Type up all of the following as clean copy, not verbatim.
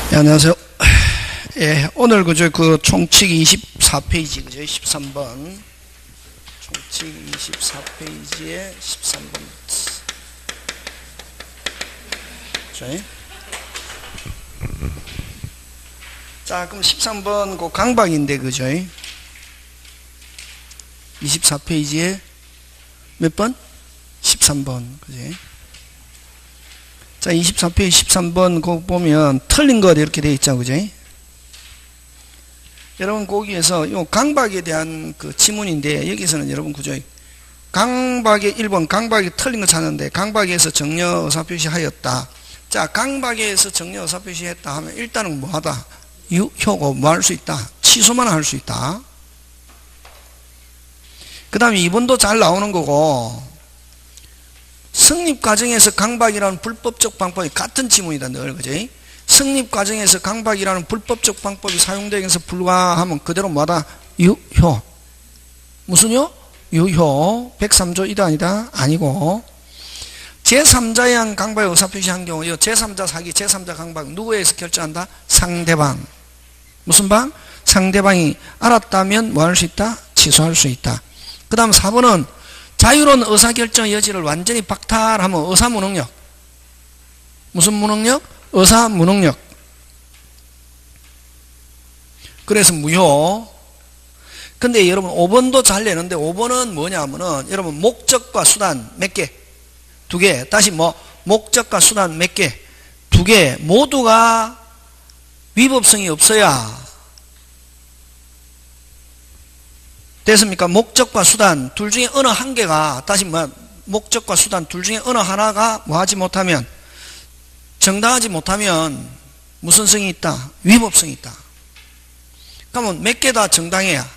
네, 안녕하세요. 예, 오늘 그 총칙 24페이지, 그죠? 13번. 총칙 24페이지에 13번. 그죠? 자, 그럼 13번 그 강박인데, 그죠? 24페이지에 몇 번? 13번. 그죠? 자, 24페이지 13번 거 보면 틀린 것 이렇게 되어 있죠, 그죠? 여러분 거기에서 요 강박에 대한 그 지문인데, 여기서는 여러분 그죠? 강박의 1번 강박이 틀린 거 찾는데, 강박에서 정려 의사표시 하였다. 자, 강박에서 정려 의사표시 했다 하면 일단은 뭐 하다? 유효고 뭐 할 수 있다? 취소만 할 수 있다. 그 다음에 2번도 잘 나오는 거고, 성립 과정에서 강박이라는 불법적 방법이 같은 지문이다, 늘, 그지? 성립 과정에서 강박이라는 불법적 방법이 사용되면서 불가하면 그대로 뭐다? 유효. 무슨요? 유효. 103조 이다 아니다? 아니고. 제3자에 의한 강박의 의사표시한 경우, 제3자 사기, 제3자 강박, 누구에 의해서 결정한다? 상대방. 무슨 방? 상대방이 알았다면 뭐 할 수 있다? 취소할 수 있다. 그 다음 4번은 자유로운 의사결정의 여지를 완전히 박탈하면 의사무능력. 무슨 무능력? 의사무능력. 그래서 무효. 근데 여러분 5번도 잘 내는데, 5번은 뭐냐면은 여러분 목적과 수단 몇 개? 2개. 다시 뭐 목적과 수단 몇 개? 2개. 모두가 위법성이 없어야 됐습니까? 목적과 수단 둘 중에 어느 한 개가, 다시 뭐 목적과 수단 둘 중에 어느 하나가 뭐 하지 못하면, 정당하지 못하면 무슨 성이 있다? 위법성이 있다. 그러면 몇 개 다 정당해야,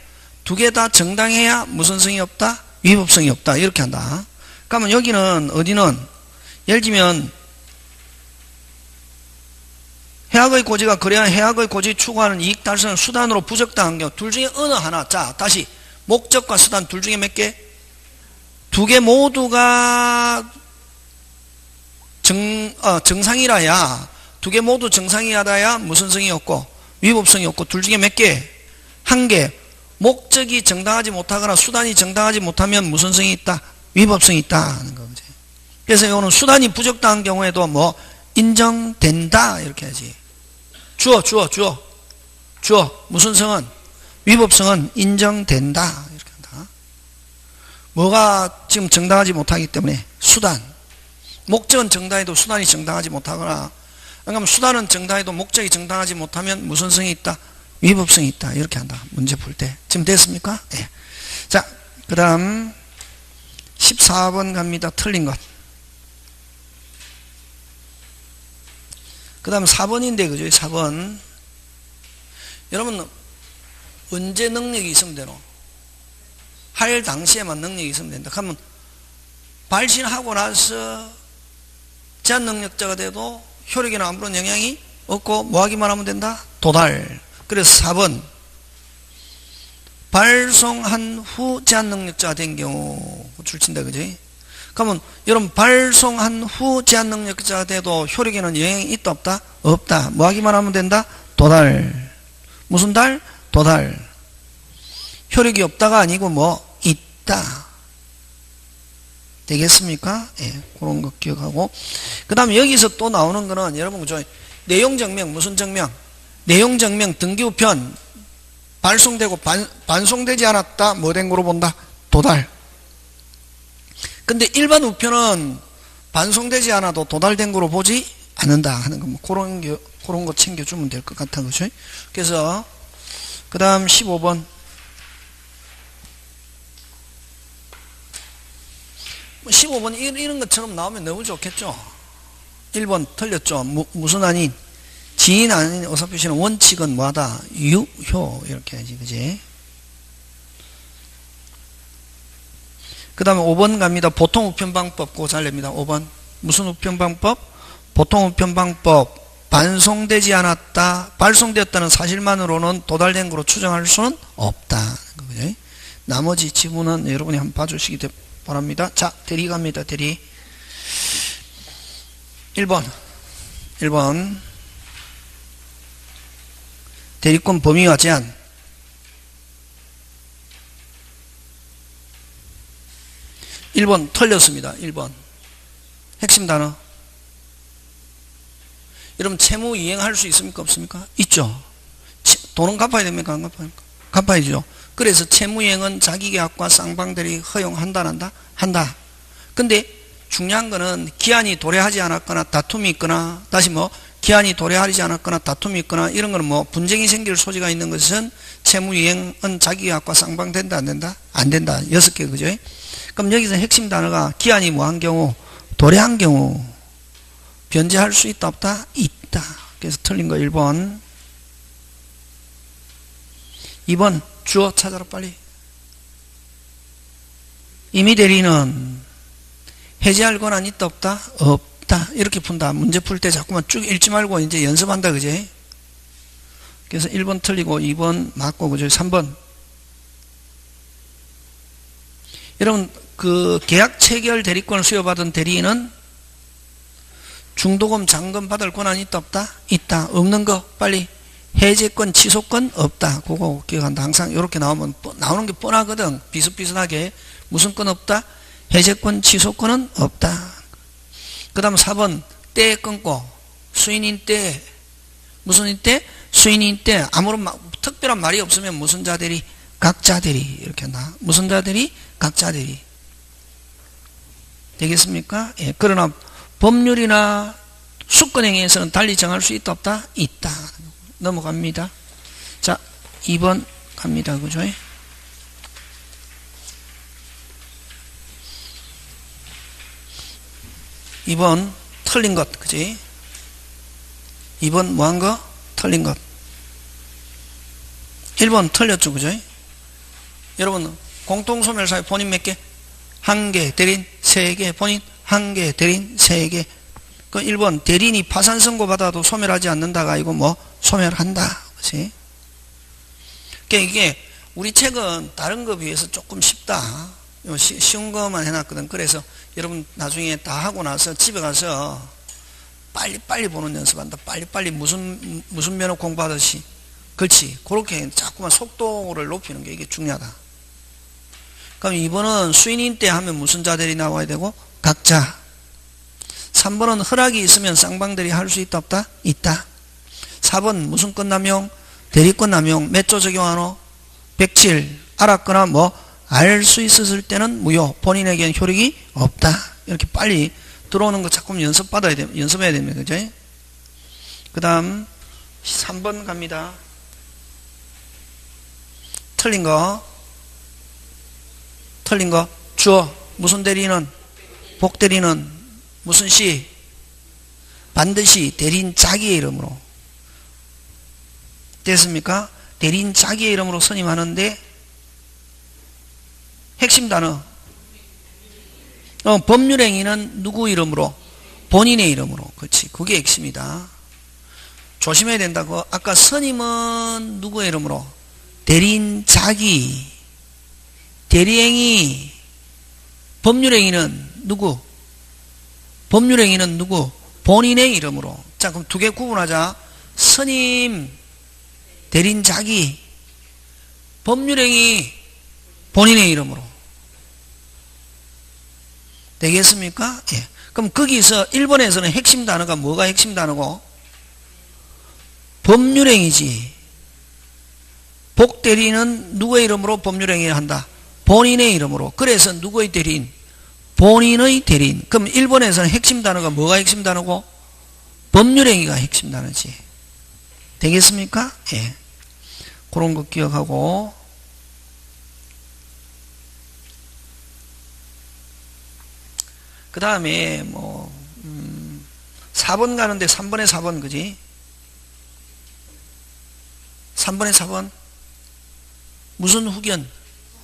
2개 다 정당해야 무슨 성이 없다? 위법성이 없다. 이렇게 한다. 그러면 여기는 어디는 예를 들면 해악의 고지가 그래야 해악의 고지 추구하는 이익 달성을 수단으로 부적당한 경우 둘 중에 어느 하나. 자, 다시 목적과 수단 둘 중에 몇 개? 2개 모두가 정상이라야, 2개 모두 정상이라야 무슨 성이 없고 위법성이 없고, 둘 중에 몇 개? 1개. 목적이 정당하지 못하거나 수단이 정당하지 못하면 무슨 성이 있다? 위법성이 있다 하는 거지. 그래서 이거는 수단이 부적당한 경우에도 뭐 인정된다 이렇게 하지. 주어 무슨 성은? 위법성은 인정된다 이렇게 한다. 뭐가 지금 정당하지 못하기 때문에? 수단. 목적은 정당해도 수단이 정당하지 못하거나, 그러니까 수단은 정당해도 목적이 정당하지 못하면 무슨 성이 있다? 위법성이 있다. 이렇게 한다. 문제 풀 때. 지금 됐습니까? 예. 자, 그 다음 14번 갑니다. 틀린 것. 그 다음 4번인데, 그죠? 4번. 여러분, 언제 능력이 있으면 되노? 할 당시에만 능력이 있으면 된다. 그러면 발신하고 나서 제한 능력자가 돼도 효력에는 아무런 영향이 없고 뭐 하기만 하면 된다? 도달. 그래서 4번. 발송한 후 제한 능력자가 된 경우 줄친다, 그지? 그러면 여러분 발송한 후 제한 능력자가 돼도 효력에는 영향이 있다 없다? 없다. 뭐 하기만 하면 된다? 도달. 무슨 달? 도달. 효력이 없다가 아니고 뭐 있다. 되겠습니까? 예, 그런 거 기억하고. 그 다음에 여기서 또 나오는 거는 여러분 그죠? 내용증명. 무슨 증명? 내용증명 등기우편 발송되고 반송되지 않았다. 뭐 된 거로 본다? 도달. 근데 일반 우편은 반송되지 않아도 도달된 거로 보지 않는다 하는 거, 뭐 그런 거 챙겨주면 될 것 같아, 그죠? 그래서 그 다음 15번. 15번 이런 것처럼 나오면 너무 좋겠죠? 1번 틀렸죠? 무슨 아닌? 지인 아닌 의사표시는 원칙은 뭐하다? 유효. 이렇게 해야지, 그지? 그 다음에 5번 갑니다. 보통 우편방법, 그거 잘 냅니다. 5번. 무슨 우편방법? 보통 우편방법. 반송되지 않았다. 발송되었다는 사실만으로는 도달된 거로 추정할 수는 없다. 그죠? 나머지 지문은 여러분이 한번 봐주시기 바랍니다. 자, 대리 갑니다. 대리. 1번. 대리권 범위와 제한. 1번 틀렸습니다. 1번. 핵심 단어. 여러분 채무 이행할 수 있습니까? 없습니까? 있죠. 돈은 갚아야 됩니까? 안 갚아야? 갚아야죠. 그래서 채무 이행은 자기계약과 쌍방대리 허용한다 안 한다? 한다. 근데 중요한 거는 기한이 도래하지 않았거나 다툼이 있거나 다시 뭐 기한이 도래하지 않았거나 다툼이 있거나 이런 거는 뭐 분쟁이 생길 소지가 있는 것은 채무 이행은 자기계약과 쌍방된다 안 된다? 안 된다. 6개 그죠? 그럼 여기서 핵심 단어가 기한이 뭐한 경우 도래한 경우 변제할 수 있다 없다? 있다. 그래서 틀린 거 1번. 2번 주어 찾아라 빨리. 임의대리는 해지할 권한 있다 없다? 없다. 이렇게 푼다. 문제 풀 때 자꾸만 쭉 읽지 말고 이제 연습한다. 그지? 그래서 1번 틀리고 2번 맞고 그죠? 3번. 여러분 그 계약 체결 대리권을 수여받은 대리인은 중도금 잔금 받을 권한이 있다 없다? 있다. 없는 거 빨리. 해제권 취소권 없다. 그거 기억한다. 항상 이렇게 나오면 나오는 게 뻔하거든. 비슷비슷하게. 무슨 건 없다? 해제권 취소권은 없다. 그 다음 4번 때 끊고 수인인 때 무슨 인 때? 수인인 때 아무런 특별한 말이 없으면 무슨 자대리? 각자대리 이렇게 한다. 무슨 자대리? 각자대리. 되겠습니까? 예. 그러나 법률이나 수권행위에서는 달리 정할 수 있다 없다? 있다. 넘어갑니다. 자 2번 갑니다. 그죠? 2번 틀린 것. 그지? 2번 뭐한 거? 틀린 것. 1번 틀렸죠. 그죠? 여러분 공통소멸사의 본인 몇 개? 1개 대리인 3개 본인 1개 대리인 3개. 그 1번 대리인이 파산 선고 받아도 소멸하지 않는다가 이거 뭐 소멸한다. 그치? 그러니까 이게 우리 책은 다른 거 비해서 조금 쉽다. 쉬운 거만 해놨거든. 그래서 여러분 나중에 다 하고 나서 집에 가서 빨리빨리 보는 연습한다. 빨리빨리 무슨 면허 공부하듯이. 그렇지. 그렇게 자꾸만 속도를 높이는 게 이게 중요하다. 그럼 2번은 수인인 때 하면 무슨 자들이 나와야 되고? 각자. 3번은 허락이 있으면 쌍방대리 할 수 있다 없다? 있다. 4번 무슨 건 남용? 대리권 남용. 몇 조 적용하노? 107. 알았거나 뭐 알 수 있었을 때는 무효. 본인에게는 효력이 없다. 이렇게 빨리 들어오는 거 자꾸 연습해야 됩니다. 그죠? 그 다음 3번 갑니다. 틀린 거 주어. 무슨 대리는? 복대리는 무슨 시? 반드시 대리인 자기의 이름으로. 됐습니까? 대리인 자기의 이름으로 선임하는데 핵심 단어. 법률행위는 누구 이름으로? 본인의 이름으로. 그렇지. 그게 핵심이다. 조심해야 된다고. 아까 선임은 누구의 이름으로? 대리인 자기. 대리행위. 법률행위는 누구? 법률행위는 누구? 본인의 이름으로. 자, 그럼 두 개 구분하자. 선임, 대리인 자기. 법률행위, 본인의 이름으로. 되겠습니까? 예. 그럼 거기서 1번에서는 핵심 단어가 뭐가 핵심 단어고? 법률행위지. 복대리는 누구의 이름으로 법률행위를 한다? 본인의 이름으로. 그래서 누구의 대리인? 본인의 대리인. 그럼 1번에서는 핵심 단어가 뭐가 핵심 단어고? 법률행위가 핵심 단어지. 되겠습니까? 예. 그런 거 기억하고. 그 다음에 4번 가는데 3번에 4번 그지? 3번에 4번 무슨 후견?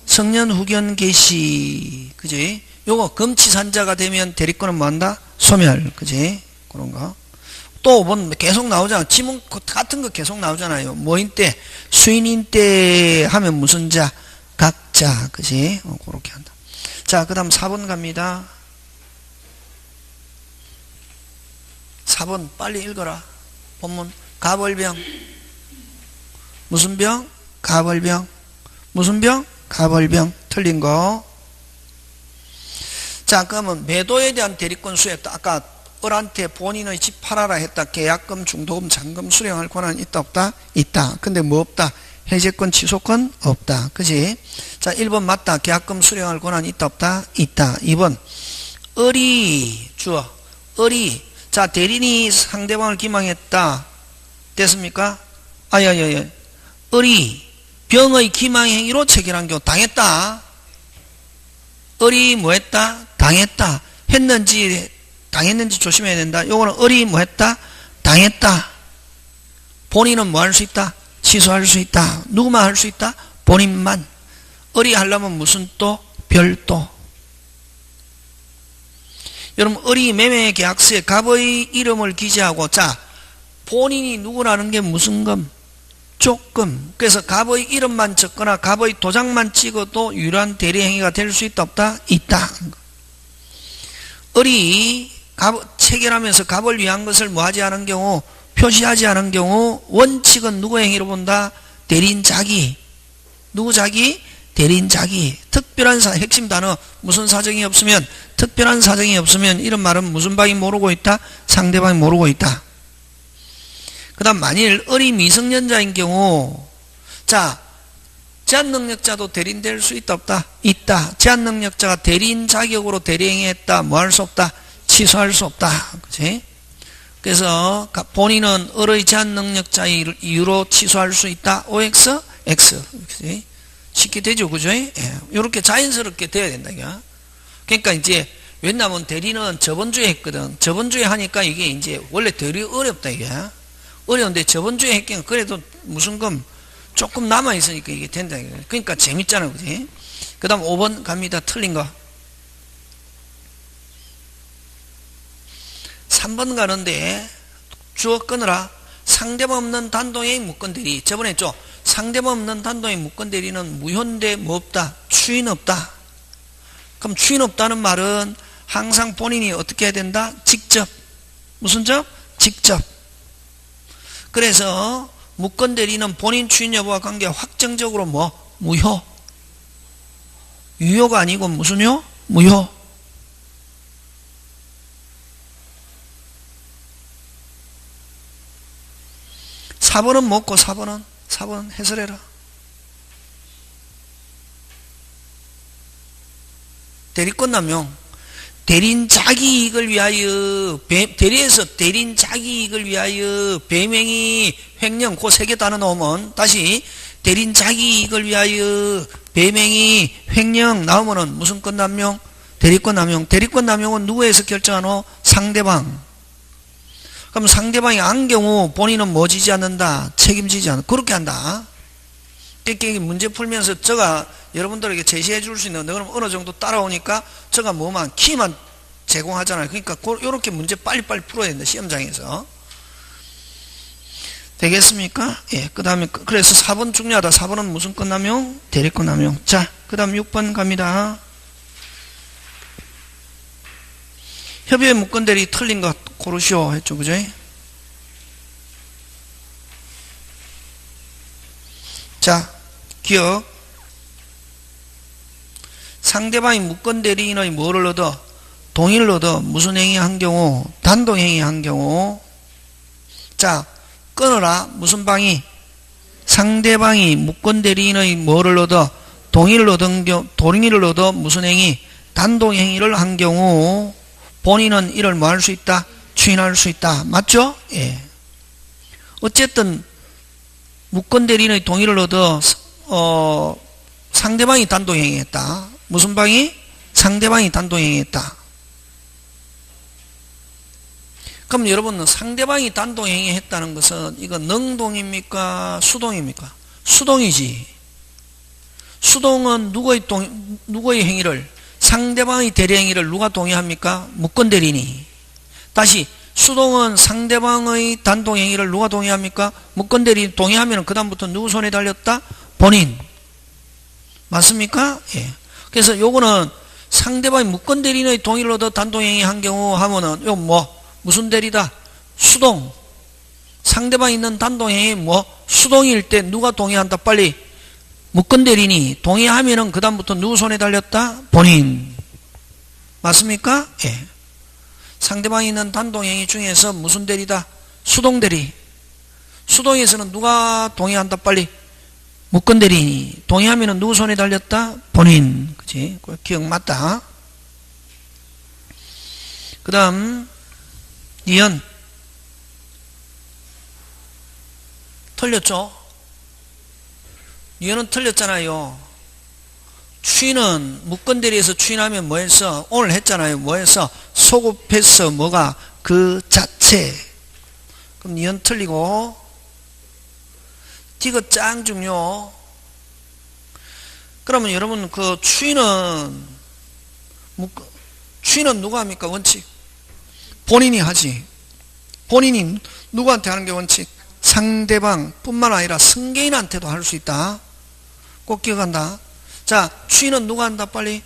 성년 후견 개시. 그지? 요거 금치산자가 되면 대리권은 뭐한다? 소멸. 그지? 그런 거. 또 5번 계속 나오잖아. 지문 같은 거 계속 나오잖아요. 뭐인 때? 수인인 때 하면 무슨 자? 각자. 그지? 그렇게 한다. 자, 그 다음 4번 갑니다. 4번 빨리 읽어라. 본문. 가벌병. 무슨 병? 가벌병. 무슨 병? 가벌병. 틀린 거. 자, 그러면 매도에 대한 대리권 수혜. 아까 을한테 본인의 집 팔아라 했다. 계약금, 중도금, 잔금 수령할 권한이 있다 없다? 있다. 근데 뭐 없다? 해제권, 취소권 없다. 그지? 자, 1번 맞다. 계약금 수령할 권한이 있다 없다? 있다. 2번 을이 주어. 을이 자, 대리인이 상대방을 기망했다. 됐습니까? 아야야야. 을이 병의 기망행위로 체결한 경우 당했다. 을이 뭐 했다? 당했다. 했는지 당했는지 조심해야 된다. 요거는 을이 뭐 했다? 당했다. 본인은 뭐 할 수 있다? 취소할 수 있다. 누구만 할 수 있다? 본인만. 을이 하려면 무슨 또? 별도. 여러분, 을이 매매 계약서에 갑의 이름을 기재하고, 자, 본인이 누구라는 게 무슨 금? 조금. 그래서 갑의 이름만 적거나 갑의 도장만 찍어도 유일한 대리행위가 될 수 있다 없다? 있다. 을이 체결하면서 갑을 위한 것을 뭐 하지 않은 경우, 표시하지 않은 경우 원칙은 누구의 행위로 본다? 대리인 자기. 누구 자기? 대리인 자기. 특별한 핵심 단어 무슨 사정이 없으면, 특별한 사정이 없으면 이런 말은 무슨 방이 모르고 있다? 상대방이 모르고 있다. 그 다음 만일 을이 미성년자인 경우, 자, 제한능력자도 대리인 될 수 있다 없다? 있다. 제한능력자가 대리인 자격으로 대리행위했다. 뭐 할 수 없다? 취소할 수 없다. 그치? 그래서 본인은 을의 제한능력자의 이유로 취소할 수 있다. OX, X. 그치? 쉽게 되죠. 그죠? 예. 이렇게 자연스럽게 돼야 된다. 이거. 그러니까 이제 왜냐면 대리는 저번주에 했거든. 저번주에 하니까 이게 이제 원래 되게 어렵다. 이게. 어려운데 저번주에 했기는 그래도 무슨 금 조금 남아있으니까 이게 된다. 그러니까 재밌잖아. 그지? 그 다음 5번 갑니다. 틀린 거. 3번 가는데 주어 끊으라. 상대방 없는 단독의 무건대리. 저번에 했죠. 상대방 없는 단독의 무건대리는 무효인데 뭐 없다? 추인 없다. 그럼 추인 없다는 말은 항상 본인이 어떻게 해야 된다? 직접. 무슨 접? 직접. 그래서 무건대리는 본인 추인 여부와 관계 확정적으로 뭐? 무효. 유효가 아니고 무슨요? 무효. (4번은) 뭐고 4번은? 4번 해설해라. 대리권 남용. 대리인 자기 이익을 위하여 대리에서 대리인 자기 이익을 위하여 배명이 횡령 그 세 개 단어 넣으면 다시 대리인 자기 이익을 위하여 배명이 횡령 나오면은 무슨 권 남용? 대리권 남용. 대리권 남용은 누구에서 결정하노? 상대방. 그럼 상대방이 안 경우 본인은 뭐 지지 않는다? 책임지지 않는다. 그렇게 한다. 그러니까 문제 풀면서 제가 여러분들에게 제시해 줄 수 있는, 그럼 어느 정도 따라오니까 제가 뭐만 키만 제공하잖아요. 그러니까 이렇게 문제 빨리빨리 풀어야 된다. 시험장에서. 되겠습니까? 예. 그 다음에 그래서 4번 중요하다. 4번은 무슨 권 남용? 대리권 남용. 자, 그 다음 6번 갑니다. 협의회 무건대리 틀린 것 고르시오 했죠. 그죠? 자, 기억. 상대방이 무건대리인의 뭐를 얻어? 동의를 얻어. 무슨 행위 한 경우? 단독행위 한 경우. 자, 끊어라. 무슨 방이? 상대방이 무건대리인의 뭐를 얻어? 동의를 얻어. 무슨 행위? 단독행위를 한 경우 본인은 이를 뭐 할 수 있다? 추인할 수 있다. 맞죠? 예. 어쨌든 무건대리인의 동의를 얻어 상대방이 단독행위했다. 무슨 방이? 상대방이 단독행위했다. 그럼 여러분은 상대방이 단독행위했다는 것은 이거 능동입니까? 수동입니까? 수동이지. 수동은 누구의 행위를? 상대방의 대리행위를 누가 동의합니까? 무건대리인이. 다시 수동은 상대방의 단독행위를 누가 동의합니까? 무건대리인이 동의하면 그 다음부터 누구 손에 달렸다? 본인. 맞습니까? 예. 그래서 요거는 상대방이 무건대리인의 동의를 얻어 단독행위 한 경우 하면은 요 무슨 대리다? 수동. 상대방이 있는 단독행위 수동일 때 누가 동의한다? 빨리 무건 대리니 동의하면은 그 다음부터 누구 손에 달렸다? 본인. 맞습니까? 예. 상대방이 있는 단동행위 중에서 무슨 대리다? 수동 대리. 수동에서는 누가 동의한다? 빨리 무건 대리니 동의하면은 누구 손에 달렸다? 본인. 그치? 기억 맞다. 그 다음 니은 틀렸죠? 니은은 틀렸잖아요. 추인은 무건 대리에서 추인하면 뭐 했어? 오늘 했잖아요. 뭐 했어? 소급해서 뭐가 그 자체. 그럼 니은 틀리고 디귿 짱 중요. 그러면 여러분 그 추인은 누가 합니까? 원칙 본인이 하지. 본인이 누구한테 하는 게 원칙? 상대방 뿐만 아니라 승계인한테도 할 수 있다. 꼭 기억한다. 자, 추인은 누가 한다? 빨리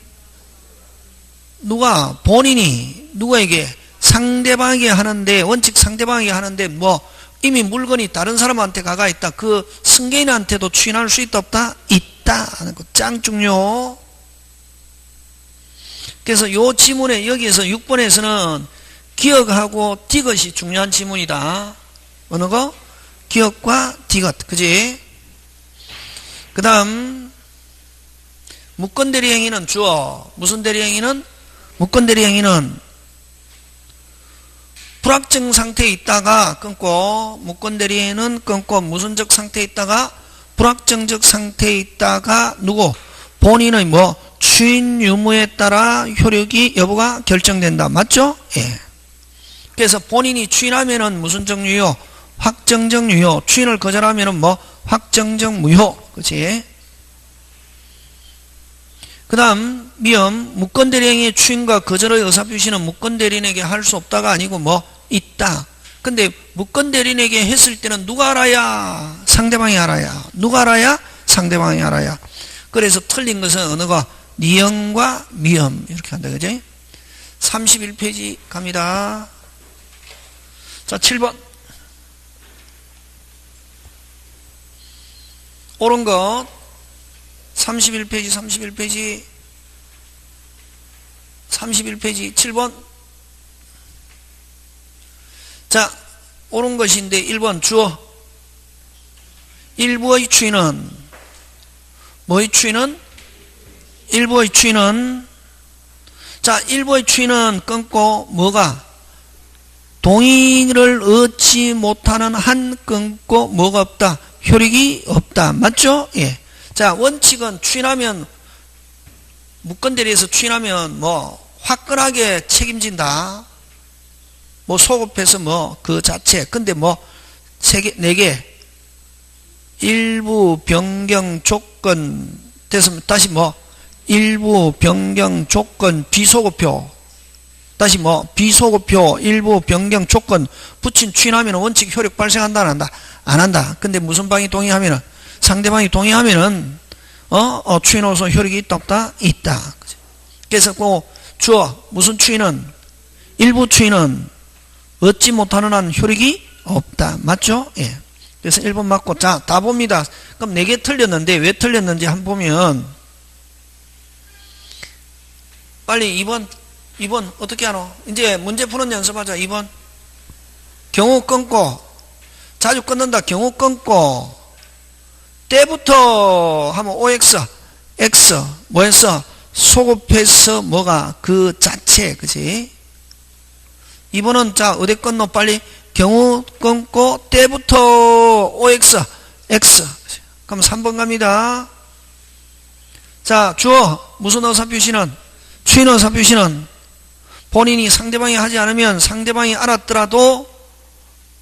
누가? 본인이 누구에게? 상대방에게 하는데, 원칙 상대방에게 하는데 뭐 이미 물건이 다른 사람한테 가가 있다. 그 승계인한테도 추인할 수 있다 없다? 있다 하는 거 짱 중요. 그래서 요 지문에 여기에서 6번에서는 기억하고 디귿이 중요한 지문이다. 어느 거? 기억과 디귿. 그지? 그 다음 무건 대리 행위는 주어. 무슨 대리 행위는? 무건 대리 행위는 불확정 상태에 있다가 끊고, 무건 대리는 끊고 무슨적 상태에 있다가 불확정적 상태에 있다가 누구? 본인의 뭐 추인 유무에 따라 효력이 여부가 결정된다. 맞죠? 예. 그래서 본인이 추인하면은 무슨적 유효? 확정적 유효. 추인을 거절하면은 뭐 확정적 무효. 그치? 그 다음 미음 무건 대리행위의 추인과 거절의 의사표시는 무건 대리인에게 할 수 없다가 아니고 뭐 있다. 근데 무건 대리인에게 했을 때는 누가 알아야? 상대방이 알아야. 누가 알아야? 상대방이 알아야. 그래서 틀린 것은 어느 거? 니은과 미음 이렇게 한다. 그지? 31페이지 갑니다. 자, 7번 옳은 것 31페이지 7번. 자, 옳은 것인데 1번 주어. 일부의 추인은 뭐의 추인은? 일부의 추인은 자, 일부의 추인은 끊고 뭐가? 동의를 얻지 못하는 한 끊고 뭐가 없다? 효력이 없다. 맞죠? 예. 자, 원칙은 추인하면 무건 대리에서 추인하면 뭐 화끈하게 책임진다. 뭐 소급해서 뭐 그 자체. 근데 뭐 네 개 일부 변경 조건 됐으면 다시 뭐 일부 변경 조건 비소급표. 다시 뭐 비소급표 일부 변경 조건 붙인 추인하면 원칙 효력 발생한다 안 한다? 안 한다. 근데 무슨 방이 동의하면은 상대방이 동의하면은 추인으로서 효력이 있다 없다? 있다. 그래서 그 주어 무슨 추인은 일부 추인은 얻지 못하는 한 효력이 없다. 맞죠? 예. 그래서 1번 맞고 자, 다 봅니다. 그럼 4개 틀렸는데 왜 틀렸는지 한번 보면 빨리 2번 어떻게 하노? 이제 문제 푸는 연습하자. 2번 경우 끊고 자주 끊는다. 경우 끊고 때부터 하면 OX X 뭐 했어? 소급해서 뭐가 그 자체. 그치? 2번은 자 어디 끊노? 빨리 경우 끊고 때부터 OX X. 그럼 3번 갑니다. 자, 주어 무슨 의사표시는? 추인 의사표시는 본인이 상대방이 하지 않으면 상대방이 알았더라도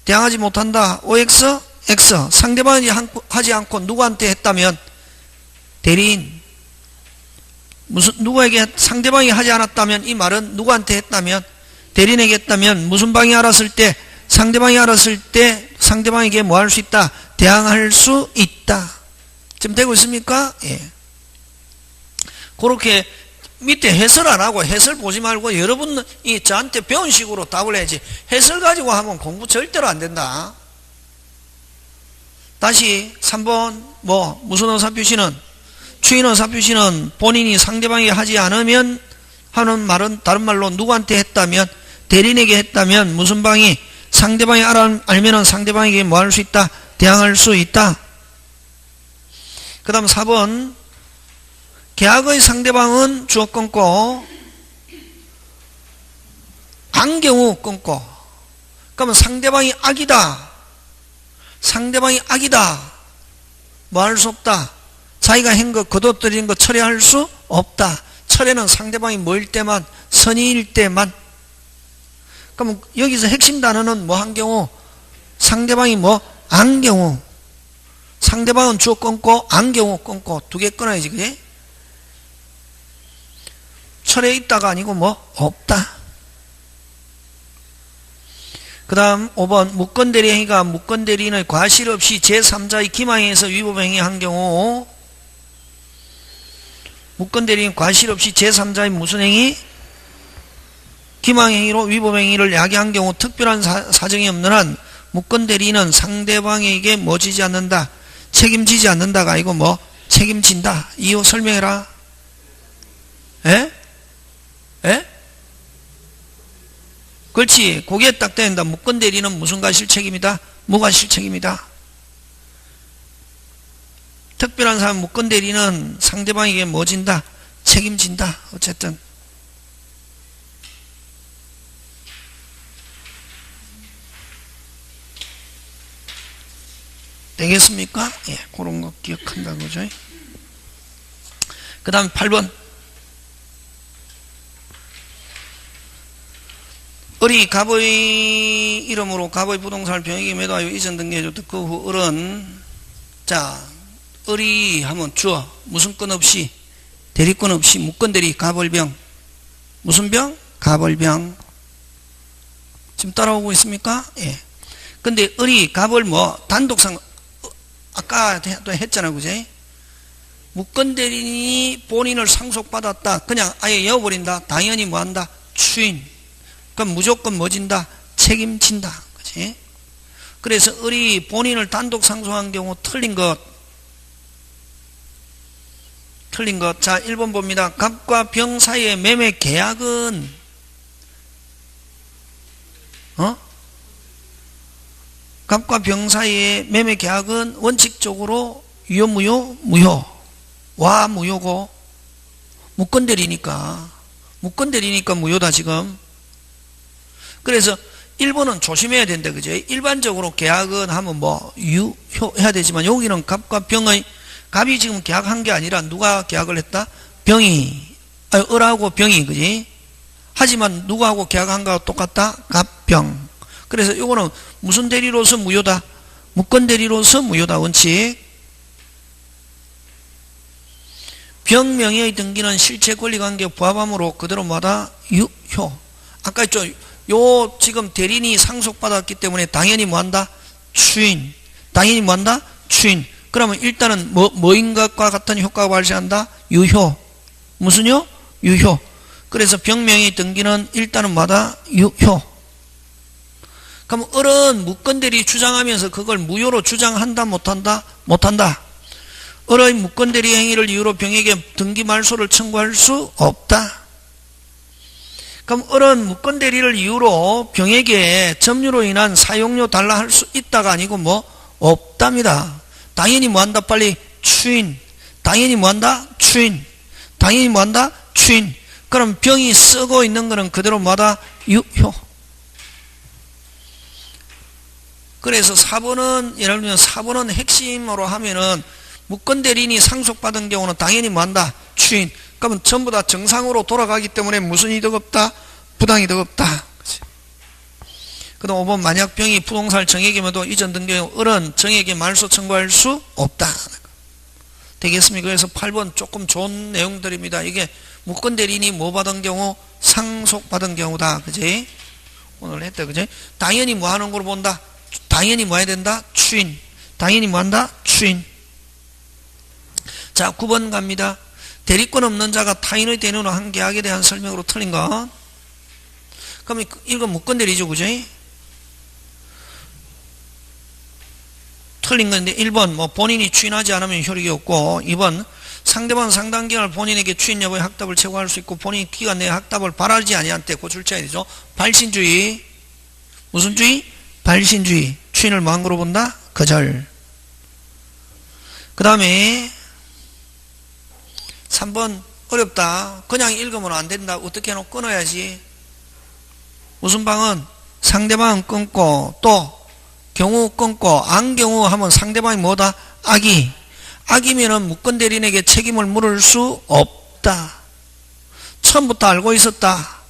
대항하지 못한다. OX X. 상대방이 하지 않고 누구한테 했다면 대리인. 누구에게 상대방이 하지 않았다면 이 말은 누구한테 했다면 대리인에게 했다면 무슨 방이 알았을 때 상대방이 알았을 때 상대방에게 뭐 할 수 있다? 대항할 수 있다. 지금 되고 있습니까? 예. 그렇게 밑에 해설 안 하고 해설 보지 말고 여러분이 저한테 배운 식으로 답을 해야지 해설 가지고 하면 공부 절대로 안 된다. 다시 3번 무슨 의사표시는 추인 의사표시는 본인이 상대방에게 하지 않으면 하는 말은 다른 말로 누구한테 했다면 대리인에게 했다면 무슨 방이 상대방이 알면은 상대방에게 뭐 할 수 있다? 대항할 수 있다. 그 다음 4번 계약의 상대방은 주어 끊고 안 경우 끊고. 그러면 상대방이 악이다. 상대방이 악이다. 뭐 할 수 없다. 자기가 한 거 거둬들이는 거 철회할 수 없다. 철회는 상대방이 뭐일 때만 선의일 때만. 그럼 여기서 핵심 단어는 뭐 한 경우 상대방이 뭐 안 경우. 상대방은 주어 끊고 안 경우 끊고 두 개 끊어야지 그지? 철회 있다가 아니고 뭐 없다. 그 다음 5번 무건대리 행위가 무건대리인의 과실 없이 제3자의 기망행위에서 위법행위 한 경우 무건대리인 과실 없이 제3자의 무슨 행위? 기망행위로 위법행위를 야기한 경우 특별한 사정이 없는 한 무건대리인은 상대방에게 뭐 지지 않는다? 책임지지 않는다가 아니고 뭐 책임진다. 이유 설명해라. 에? 에? 그렇지. 거기에 딱 된다. 무건대리는 무슨 과실 책임이다? 무과실 책임이다. 특별한 사람 무건대리는 상대방에게 뭐 진다? 책임진다. 어쨌든 되겠습니까? 예, 그런 거 기억한다고 그죠? 그 다음 8번 을이 갑의 이름으로 갑의 부동산을 병에게 매도하여 이전 등기해줬다. 그 후 을은 자 을이 하면 주어 무슨 건 없이 대리권 없이 무건대리 갑을병 무슨 병? 갑을병. 지금 따라오고 있습니까? 예. 근데 을이 갑을 뭐 단독상 아까 또 했잖아 그지? 무건대리인이 본인을 상속받았다. 그냥 아예 여어버린다. 당연히 뭐한다? 추인. 그럼 무조건 뭐 진다? 책임진다. 그치? 그래서 을이 본인을 단독 상속한 경우 틀린 것. 자, 1번 봅니다. 갑과 병 사이의 매매 계약은 갑과 병 사이의 매매 계약은 원칙적으로 유효, 무효? 무효. 와, 무효고. 무건대리니까 무효다, 지금. 그래서 1번은 조심해야 된다, 그죠? 일반적으로 계약은 하면 뭐, 유효해야 되지만, 여기는 갑과 병의, 갑이 지금 계약한 게 아니라 누가 계약을 했다? 병이. 을하고 병이, 그지? 하지만 누구하고 계약한 거와 똑같다? 갑, 병. 그래서 이거는 무슨 대리로서 무효다? 무건대리로서 무효다, 원칙. 병 명의의 등기는 실체 권리관계 부합함으로 그대로 뭐다? 유효. 아까 했죠? 요 지금 대리인이 상속받았기 때문에 당연히 뭐한다? 추인. 당연히 뭐한다? 추인. 그러면 일단은 뭐인 것과 같은 효과가 발생한다? 유효. 무슨요? 유효. 그래서 병 명의 등기는 일단은 뭐다? 유효. 그럼 을은 무건대리 주장하면서 그걸 무효로 주장한다 못한다? 못한다. 을의 무건대리 행위를 이유로 병에게 등기 말소를 청구할 수 없다. 그럼 을은 무건대리를 이유로 병에게 점유로 인한 사용료 달라 할 수 있다가 아니고 뭐 없답니다. 당연히 뭐한다? 빨리 추인. 당연히 뭐한다? 추인. 당연히 뭐한다? 추인. 그럼 병이 쓰고 있는 거는 그대로 뭐다? 유효. 그래서 4번은 예를 들면 4번은 핵심으로 하면은 무건대리인이 상속받은 경우는 당연히 뭐한다? 추인. 그러면 전부 다 정상으로 돌아가기 때문에 무슨 이득 없다? 부당이득 없다. 그 다음 5번 만약 병이 부동산을 정에게 매도 이전 등기 을은 정에게 말소 청구할 수 없다. 되겠습니까? 그래서 8번 조금 좋은 내용들입니다. 이게 무건대리인이 뭐 받은 경우? 상속받은 경우다. 그지? 오늘 했다. 그지? 당연히 뭐 하는 걸로 본다? 당연히 뭐 해야 된다? 추인. 당연히 뭐 한다? 추인. 자, 9번 갑니다. 대리권 없는 자가 타인의 대리로 한 계약에 대한 설명으로 틀린 것. 그럼 이건 무건대리죠, 그죠? 틀린 건데 1번 뭐 본인이 추인하지 않으면 효력이 없고 2번 상대방 상당 기간을 본인에게 추인 여부의 확답을 제공할 수 있고 본인 기간 내에 확답을 바라지 아니한 때 고출쳐야 되죠. 발신주의. 무슨 주의? 발신주의. 추인을 뭐한 거로 본다? 거절. 그 다음에 3번 어렵다. 그냥 읽으면 안 된다. 어떻게 해놓고 끊어야지. 무슨 방은 상대방 끊고 또 경우 끊고 안 경우 하면 상대방이 뭐다? 악의. 악이면은 무권 대리인에게 책임을 물을 수 없다. 처음부터 알고 있었다.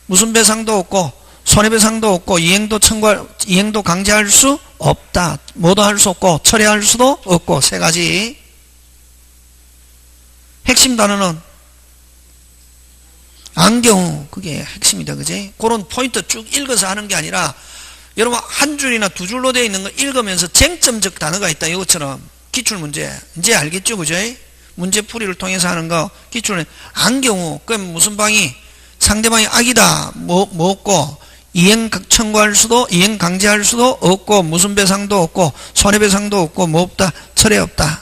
무슨 배상도 없고 손해배상도 없고 이행도 강제할 수 없다. 뭐도 할 수 없고 철회할 수도 없고 세 가지. 핵심 단어는 안 경우. 그게 핵심이다. 그지? 그런 포인트 쭉 읽어서 하는 게 아니라 여러분 한 줄이나 두 줄로 되어 있는 거 읽으면서 쟁점적 단어가 있다. 이것처럼 기출문제. 이제 알겠죠? 그죠? 문제풀이를 통해서 하는 거 기출은 안 경우. 그럼 무슨 방이 상대방이 악이다. 뭐 없고 이행 청구할 수도 이행 강제할 수도 없고 무슨 배상도 없고 손해배상도 없고 뭐 없다. 철회 없다.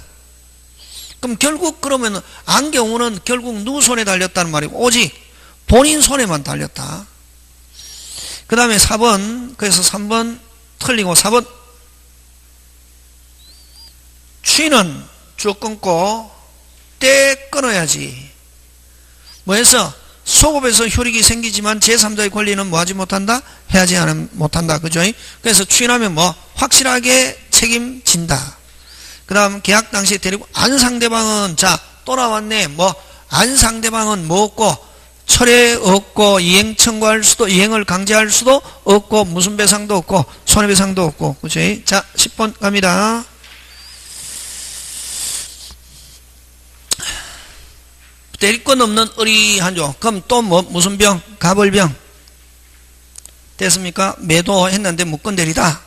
그럼 결국 그러면 안 경우는 결국 누구 손에 달렸다는 말이고 오직 본인 손에만 달렸다. 그 다음에 4번. 그래서 3번 틀리고 4번 추인은 쭉 끊고 때 끊어야지. 뭐해서 소급에서 효력이 생기지만 제3자의 권리는 뭐하지 못한다? 해야지 못한다. 그죠? 그래서 추인하면 뭐 확실하게 책임진다. 그 다음 계약 당시에 데리고 안 상대방은 자 또 나왔네. 뭐 안 상대방은 뭐 없고 철회 없고 이행 청구할 수도 이행을 강제할 수도 없고 무슨 배상도 없고 손해배상도 없고. 그죠? 자 10번 갑니다. 대리권 없는 의리한조. 그럼 또 뭐 무슨 병? 가벌병. 됐습니까? 매도했는데 무권 대리다.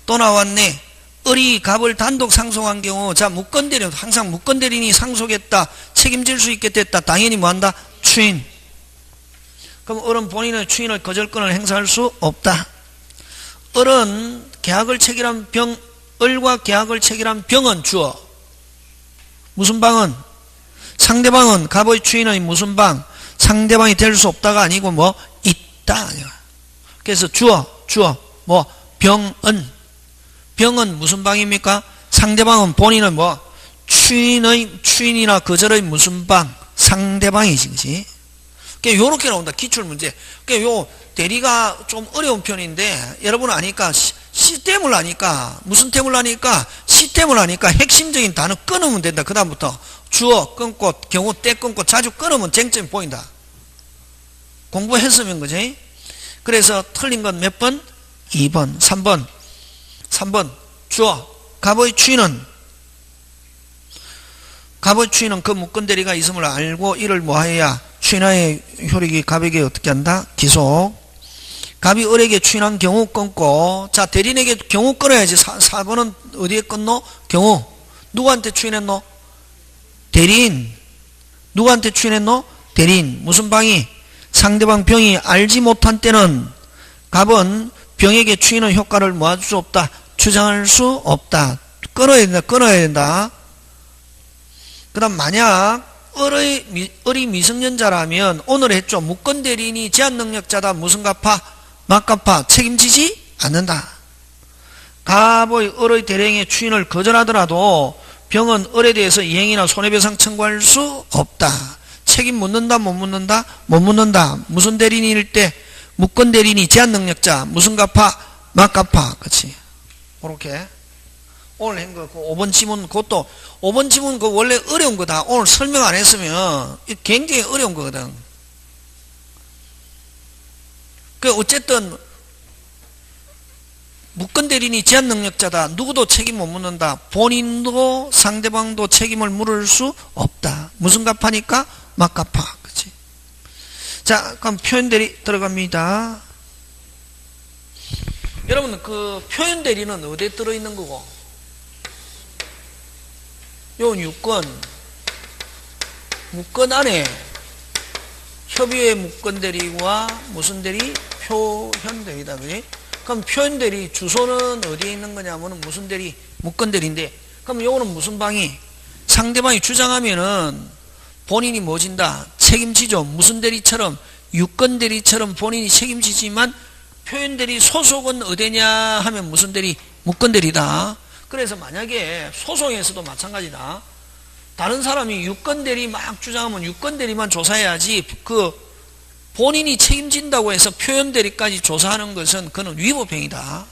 또 나왔네. 의리 갑을 단독 상속한 경우 자 무권 대리 항상 무권 대리인이 상속했다. 책임질 수 있게 됐다. 당연히 뭐한다? 추인. 그럼 을은 본인의 추인을 거절권을 행사할 수 없다. 을은 계약을 체결한 병 을과 계약을 체결한 병은 주어. 무슨 방은? 상대방은 갑의 추인의 무슨 방? 상대방이 될 수 없다가 아니고 뭐 있다. 그래서 주어 뭐 병은 무슨 방입니까? 상대방은 본인은 뭐 추인이나 거절의 무슨 방? 상대방이지. 그지? 그러니까 요렇게 나온다. 기출문제. 그러니까 요 대리가 좀 어려운 편인데 여러분 아니까 시스템을 아니까 무슨 템을 아니까 시스템을 아니까 핵심적인 단어 끊으면 된다. 그 다음부터 주어 끊고 경우 때 끊고 자주 끊으면 쟁점이 보인다. 공부했으면 그지? 그래서 틀린 건 몇 번? 2번 3번 주어 갑의 추인은 그 무권 대리가 있음을 알고 이를 뭐해야 추인하의 효력이 갑에게 어떻게 한다? 기속. 갑이 을에게 추인한 경우 끊고 자 대리인에게 경우 끊어야지. 4번은 어디에 끊노? 경우. 누구한테 추인했노? 대리인. 누구한테 추인했노? 대리인. 무슨 방이? 상대방 병이 알지 못한 때는 갑은 병에게 추인의 효과를 뭐할 수 없다? 주장할 수 없다. 끊어야 된다. 그 다음 만약 을이 미성년자라면 오늘 했죠. 무권 대리인이 제한능력자다. 무슨 갚아? 막갚아. 책임지지 않는다. 갑의 을의 대리인의 추인을 거절하더라도 병은 을에 대해서 이행이나 손해배상 청구할 수 없다. 책임 묻는다 못 묻는다? 못 묻는다. 무슨 대리인일 때? 무권 대리인이 제한능력자. 무슨 갚아? 막갚아. 그렇지. 그렇게 오늘 한 거 5번 지문 그것도 5번 지문 그 원래 어려운 거다. 오늘 설명 안 했으면 굉장히 어려운 거거든. 그 어쨌든 무권 대리인이 제한 능력자다. 누구도 책임 못 묻는다. 본인도 상대방도 책임을 물을 수 없다. 무슨 갚아니까? 막갚아. 그치? 자, 그럼 표현 대리 들어갑니다. 여러분 그 표현 대리는 어디에 들어있는 거고? 요 6권 무권 안에 협의회 무권 대리와 무슨 대리? 표현 대리다. 그지? 그럼 표현대리 주소는 어디에 있는 거냐면 무슨 대리? 무건대리인데, 그럼 요거는 무슨 방이? 상대방이 주장하면은 본인이 뭐 진다? 책임지죠. 무슨 대리처럼? 유건대리처럼 본인이 책임지지만 표현대리 소속은 어디냐 하면 무슨 대리? 무건대리다. 그래서 만약에 소송에서도 마찬가지다. 다른 사람이 유건대리 막 주장하면 유건대리만 조사해야지 그 본인이 책임진다고 해서 표현대리까지 조사하는 것은 그는 위법행위다.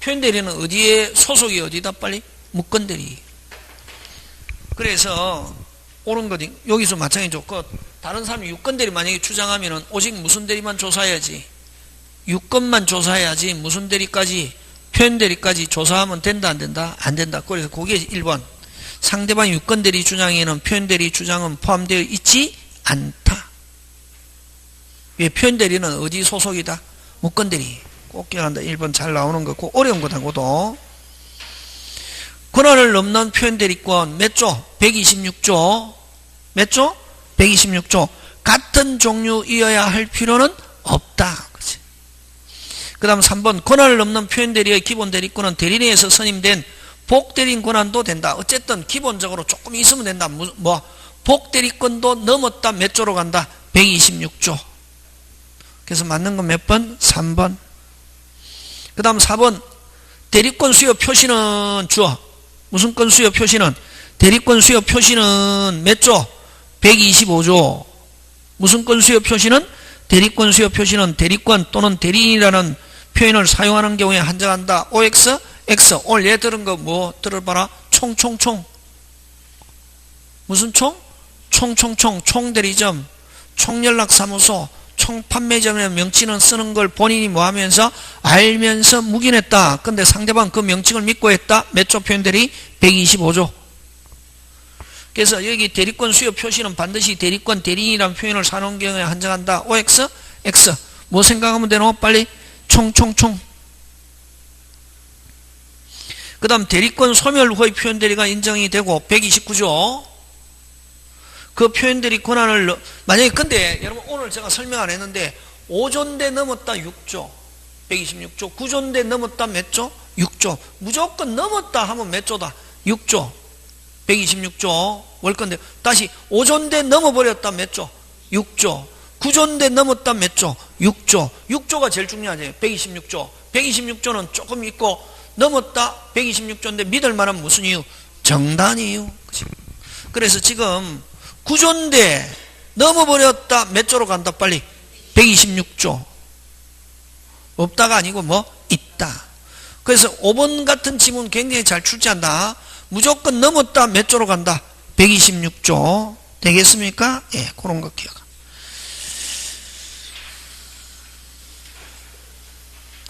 표현대리는 어디에 소속이 어디다 빨리? 무건대리. 그래서 옳은 거지. 여기서 마찬가지죠. 그 다른 사람이 유건대리 만약에 주장하면은 오직 무슨 대리만 조사해야지. 유건만 조사해야지 무슨 대리까지 표현대리까지 조사하면 된다 안 된다? 안 된다. 그래서 그게 1번. 상대방 유건대리 주장에는 표현대리 주장은 포함되어 있지 않다. 왜? 표현대리는 어디 소속이다? 무건대리. 꼭 기억한다. 1번 잘 나오는 거고 어려운 거다. 그것도. 권한을 넘는 표현대리권 몇 조? 126조. 몇 조? 126조. 같은 종류이어야 할 필요는 없다. 그치? 그 다음 3번 권한을 넘는 표현대리의 기본대리권은 대리인에서 선임된 복대리인 권한도 된다. 어쨌든 기본적으로 조금 있으면 된다. 뭐 복대리권도 넘었다. 몇 조로 간다? 126조. 그래서 맞는 건 몇 번? 3번. 그 다음 4번 대리권 수요 표시는 주어. 무슨 건 수요 표시는? 대리권 수요 표시는 몇 조? 125조. 무슨 건 수요 표시는? 대리권 수요 표시는 대리권 또는 대리인이라는 표현을 사용하는 경우에 한정한다. OX, X. 오늘 얘 들은 거 뭐 들어봐라. 총총총. 무슨 총? 총총총. 총대리점, 총연락사무소, 총판매점의 명칭은 쓰는 걸 본인이 뭐 하면서 알면서 묵인했다. 근데 상대방 그 명칭을 믿고 했다. 몇 조 표현대리? 125조. 그래서 여기 대리권 수요 표시는 반드시 대리권 대리인이라는 표현을 사용하는 경우에 한정한다. OX, X. 뭐 생각하면 되노? 빨리. 총총총. 그 다음 대리권 소멸 후의 표현대리가 인정이 되고 129조. 그 표현대리 권한을 만약에 근데 여러분 오늘 제가 설명 안 했는데 5조인데 넘었다 6조 126조 9조인데 넘었다 몇 조? 6조. 무조건 넘었다 하면 몇 조다? 6조 126조 월건데 다시 5조인데 넘어버렸다 몇 조? 6조. 9조인데 넘었다 몇 조? 6조. 6조가 제일 중요하지. 126조 126조는 조금 있고 넘었다 126조인데 믿을 만한 무슨 이유? 정단 이유. 그래서 지금 9조인데 넘어버렸다 몇 조로 간다 빨리? 126조. 없다가 아니고 뭐? 있다. 그래서 5번 같은 지문 굉장히 잘 출제한다. 무조건 넘었다 몇 조로 간다? 126조. 되겠습니까? 예, 그런 거 기억.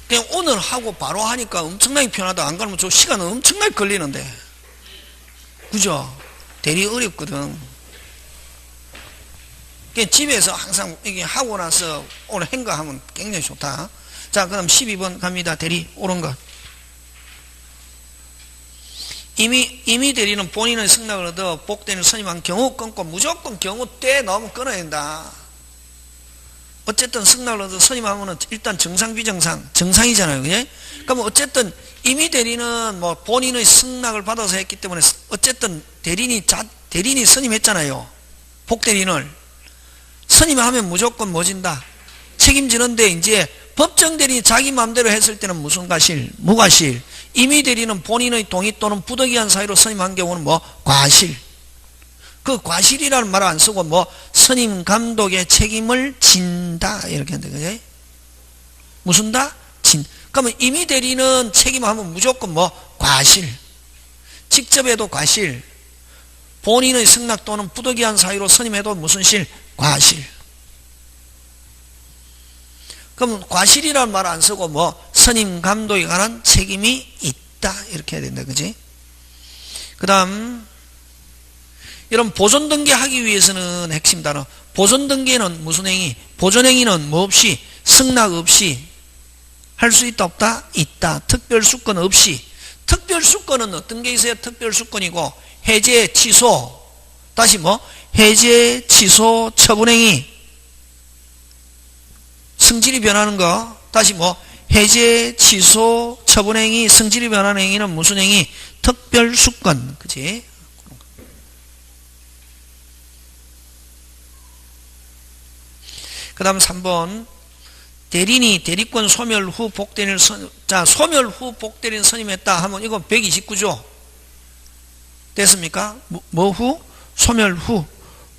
그냥 오늘 하고 바로 하니까 엄청나게 편하다. 안 그러면 저 시간은 엄청나게 걸리는데. 그죠? 대리 어렵거든. 집에서 항상 이게 하고 나서 오늘 행가하면 굉장히 좋다. 자, 그럼 12번 갑니다. 대리 옳은 것. 임의 대리는 본인의 승낙을 얻어 복대리를 선임한 경우 끊고 무조건 경우 때 넣으면 끊어야 된다. 어쨌든 승낙을 얻어 선임하면은 일단 정상 비정상 정상이잖아요. 그죠? 그러면 어쨌든 임의 대리는 뭐 본인의 승낙을 받아서 했기 때문에 어쨌든 대리인이 선임했잖아요. 복대리인을. 선임하면 무조건 뭐 진다? 책임지는데 이제 법정 대리인이 자기 마음대로 했을 때는 무슨 과실? 무과실. 임의 대리는 본인의 동의 또는 부득이한 사유로 선임한 경우는 뭐? 과실. 그 과실이라는 말을 안 쓰고 뭐? 선임 감독의 책임을 진다. 이렇게 한다. 그지? 무슨 다? 진. 그러면 임의 대리는 책임하면 무조건 뭐? 과실. 직접 해도 과실. 본인의 승낙 또는 부득이한 사유로 선임해도 무슨 실? 과실. 그럼 과실이라는 말 안 쓰고 뭐 선임 감독에 관한 책임이 있다 이렇게 해야 된다. 그지? 그 다음 이런 보존 등기하기 위해서는 핵심 단어 보존 등기에는 무슨 행위? 보존 행위는 뭐 없이 승낙 없이 할 수 있다 없다? 있다. 특별수권 없이. 특별수권은 어떤 게 있어요? 특별수권이고 해제 취소 다시 뭐? 해제 취소 처분행위 성질이 변하는 거 다시 뭐? 해제, 취소, 처분행위, 성질이 변하는 행위는 무슨 행위? 특별수권. 그치? 그 다음 3번. 대리인이 대리권 소멸 후 복대리인 자, 소멸 후 복대리인 선임했다 하면 이건 129조. 됐습니까? 뭐 후? 소멸 후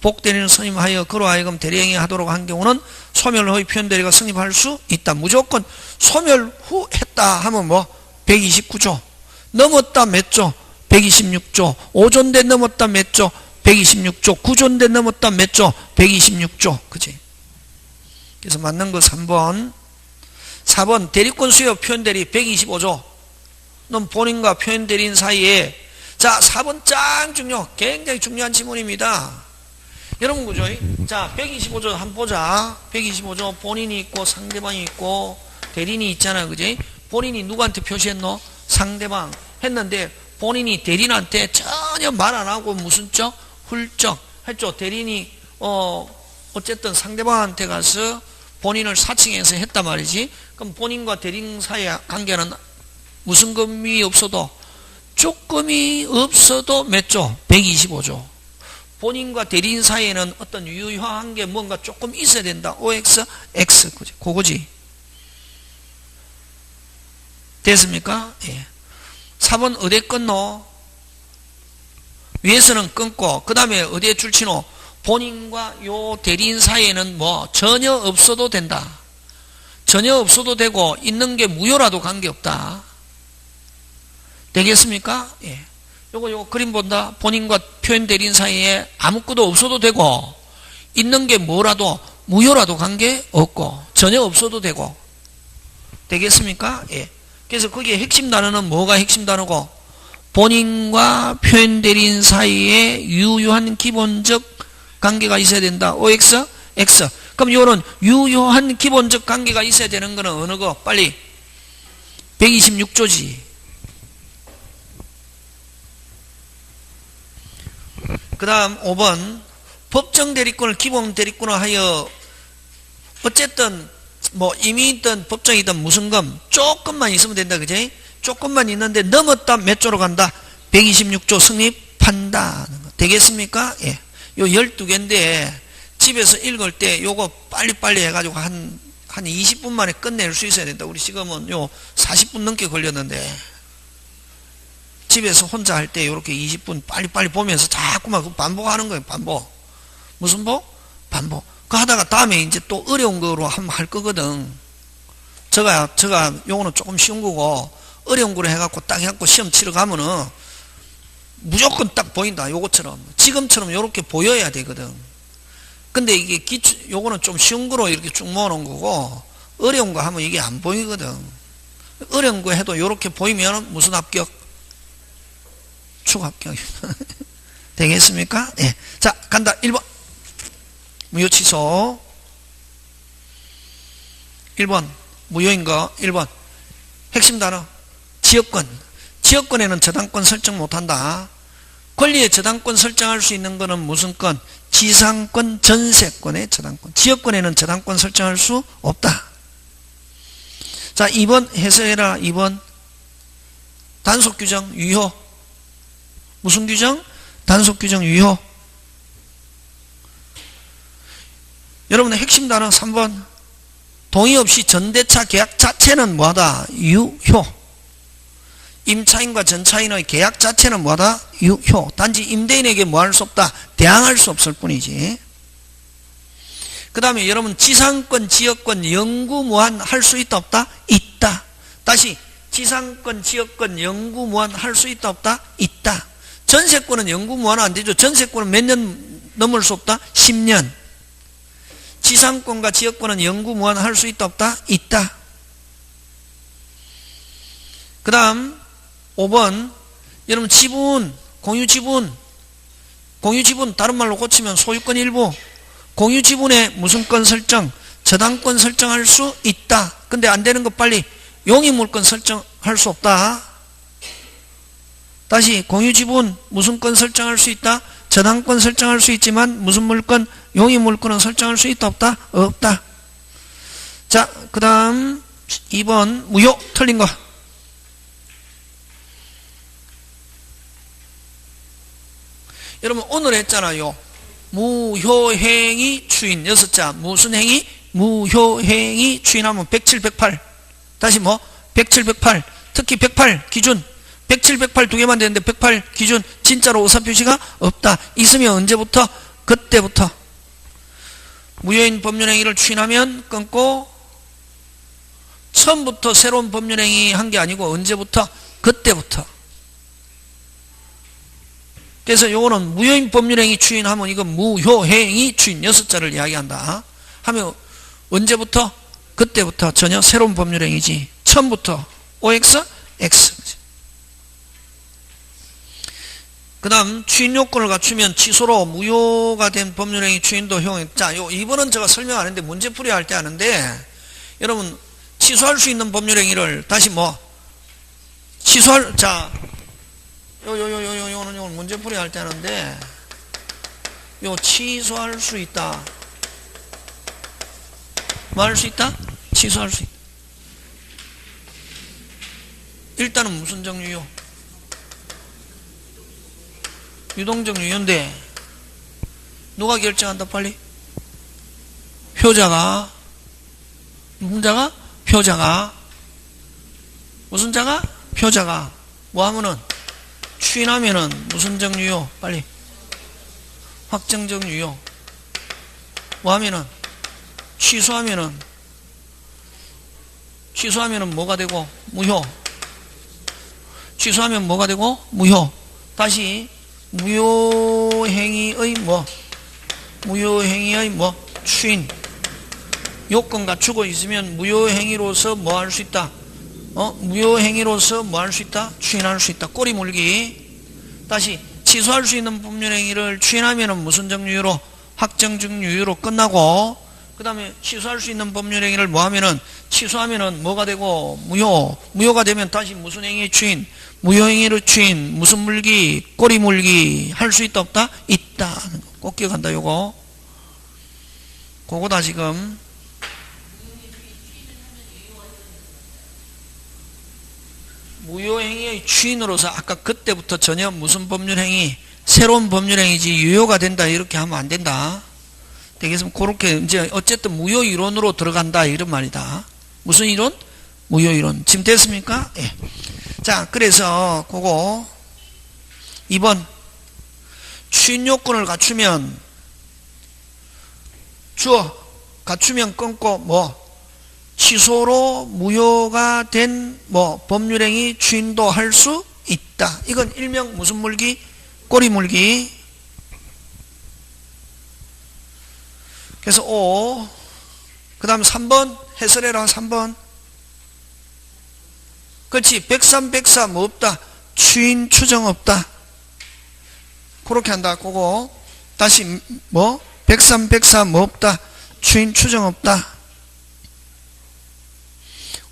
복대리인 선임하여 그로 하여금 대리행위 하도록 한 경우는 소멸 후의 표현대리가 성립할 수 있다. 무조건 소멸 후 했다 하면 뭐? 129조. 넘었다 몇 조? 126조. 5조인데 넘었다 몇 조? 126조. 9조인데 넘었다 몇 조? 126조. 그치? 그래서 맞는 거 3번. 4번 대리권 수요 표현대리 125조. 넌 본인과 표현대리인 사이에 자 4번 짱 중요. 굉장히 중요한 지문입니다. 여러분 그죠? 자 125조 한번 보자. 125조 본인이 있고 상대방이 있고 대리인이 있잖아. 그지? 본인이 누구한테 표시했노? 상대방 했는데 본인이 대리인한테 전혀 말 안 하고 무슨 적? 훌쩍 했죠. 대리인이 어쨌든 상대방한테 가서 본인을 사칭해서 했단 말이지. 그럼 본인과 대리인 사이의 관계는 무슨 금이 없어도 조금이 없어도 몇 조? 125조. 본인과 대리인 사이에는 어떤 유효한 게 뭔가 조금 있어야 된다. OX, X. 그거지. 됐습니까? 예. 4번 어디에 끊노? 위에서는 끊고 그 다음에 어디에 줄치노? 본인과 요 대리인 사이에는 뭐 전혀 없어도 된다. 전혀 없어도 되고 있는 게 무효라도 관계없다. 되겠습니까? 예. 요거 그림 본다. 본인과 표현 대리인 사이에 아무것도 없어도 되고 있는 게 뭐라도 무효라도 관계없고 전혀 없어도 되고 되겠습니까? 예. 그래서 거기에 핵심 단어는 뭐가 핵심 단어고? 본인과 표현 대리인 사이에 유효한 기본적 관계가 있어야 된다. OX, X. 그럼 요거는 유효한 기본적 관계가 있어야 되는 거는 어느 거? 빨리 126조지. 그 다음 5번 법정 대리권을 기본 대리권을 하여 어쨌든 뭐 이미 있든 법정이든 무슨 금 조금만 있으면 된다. 그지? 조금만 있는데 넘었다 몇 조로 간다? 126조 성립한다. 되겠습니까? 예. 요 12개인데 집에서 읽을 때 요거 빨리빨리 해가지고 한 20분 만에 끝낼 수 있어야 된다. 우리 지금은 요 40분 넘게 걸렸는데 집에서 혼자 할 때 요렇게 20분 빨리빨리 보면서 자꾸만 반복하는 거예요. 반복. 무슨 복? 반복. 그 하다가 다음에 이제 또 어려운 거로 한번 할 거거든. 제가 요거는 조금 쉬운 거고 어려운 거로 해갖고 딱 해갖고 시험 치러 가면은 무조건 딱 보인다. 요거처럼. 지금처럼 요렇게 보여야 되거든. 근데 이게 요거는 좀 쉬운 거로 이렇게 쭉 모아놓은 거고 어려운 거 하면 이게 안 보이거든. 어려운 거 해도 요렇게 보이면 무슨 합격? 추합격. 되겠습니까? 예. 자, 간다. 1번. 무효 취소. 1번. 무효인 거. 1번. 핵심 단어. 지역권. 지역권에는 저당권 설정 못한다. 권리의 저당권 설정할 수 있는 거는 무슨 권? 지상권, 전세권의 저당권. 지역권에는 저당권 설정할 수 없다. 자, 2번 해석해라. 2번. 단속 규정 유효. 무슨 규정? 단속 규정 유효. 여러분의 핵심 단어 3번. 동의 없이 전대차 계약 자체는 뭐하다? 유효. 임차인과 전차인의 계약 자체는 뭐하다? 유효. 단지 임대인에게 뭐 할 수 없다? 대항할 수 없을 뿐이지. 그 다음에 여러분 지상권, 지역권 영구무한 할 수 있다 없다? 있다. 다시 지상권, 지역권 영구무한 할 수 있다 없다? 있다. 전세권은 영구무한 안 되죠. 전세권은 몇 년 넘을 수 없다? 10년. 지상권과 지역권은 영구무한 할 수 있다 없다? 있다. 그 다음 5번 여러분 지분, 공유지분 다른 말로 고치면 소유권 일부. 공유지분에 무슨 권 설정? 저당권 설정할 수 있다. 근데 안 되는 거 빨리 용의물권 설정할 수 없다. 다시 공유지분 무슨 권 설정할 수 있다? 저당권 설정할 수 있지만 무슨 물권? 용의물권은 설정할 수 있다 없다? 없다. 자, 그 다음 2번 무효. 틀린 거. 여러분 오늘 했잖아요. 무효행위 추인 6자. 무슨 행위? 무효행위 추인하면 107, 108. 다시 뭐? 107, 108. 특히 108 기준. 107, 108 두 개만 되는데 108 기준 진짜로 의사표시가 없다. 있으면 언제부터? 그때부터. 무효인 법률행위를 추인하면 끊고 처음부터 새로운 법률행위 한 게 아니고 언제부터? 그때부터. 그래서 요거는 무효인 법률행위 추인하면 이거 무효행위 추인 6자를 이야기한다. 하면 언제부터? 그때부터. 전혀 새로운 법률행위지. 처음부터. OX, X. 그 다음 추인 요건을 갖추면 취소로 무효가 된 법률행위 추인도 효용. 자, 요 2번은 제가 설명 안 했는데 문제풀이 할 때 하는데 여러분 취소할 수 있는 법률행위를 다시 뭐 취소할 자 요는 문제풀이 할 때 하는데 요 취소할 수 있다. 뭐 할 수 있다? 취소할 수 있다. 일단은 무슨 정유요? 유동적 유효인데 누가 결정한다 빨리? 효자가. 무슨 자가? 표자가. 무슨 자가? 표자가. 뭐 하면은 추인하면은 무슨 정유효? 빨리. 확정적 유효. 뭐 하면은 취소하면은 뭐가 되고? 무효. 취소하면 뭐가 되고? 무효. 다시 무효행위의 뭐? 무효행위의 뭐? 추인. 요건 갖추고 있으면 무효행위로서 뭐 할 수 있다? 무효행위로서 뭐 할 수 있다? 추인할 수 있다. 꼬리 물기. 다시 취소할 수 있는 법률행위를 추인하면은 무슨 정유효로? 확정적 유효로 끝나고, 그 다음에 취소할 수 있는 법률행위를 뭐 하면은 취소하면은 뭐가 되고? 무효. 무효가 되면 다시 무슨 행위 추인? 무효행위로 추인. 무슨 물기? 꼬리 물기. 할 수 있다 없다? 있다. 꼭 기억한다 요거. 그거다 지금. 무효행위의 추인으로서 아까 그때부터 전혀 무슨 법률행위? 새로운 법률행위지 유효가 된다 이렇게 하면 안 된다. 되겠으면 그렇게 이제 어쨌든 무효 이론으로 들어간다 이런 말이다. 무슨 이론? 무효 이론. 지금 됐습니까? 예. 자, 그래서 그거 2번 추인 요건을 갖추면 주어 갖추면 끊고 뭐 취소로 무효가 된 뭐 법률행위 추인도 할 수 있다. 이건 일명 무슨 물기? 꼬리 물기. 그래서 O. 그 다음 3번 해설해라. 3번. 그렇지. 103, 104 뭐 없다? 추인 추정 없다. 그렇게 한다. 그거 다시 뭐 103, 104 뭐 없다? 추인 추정 없다.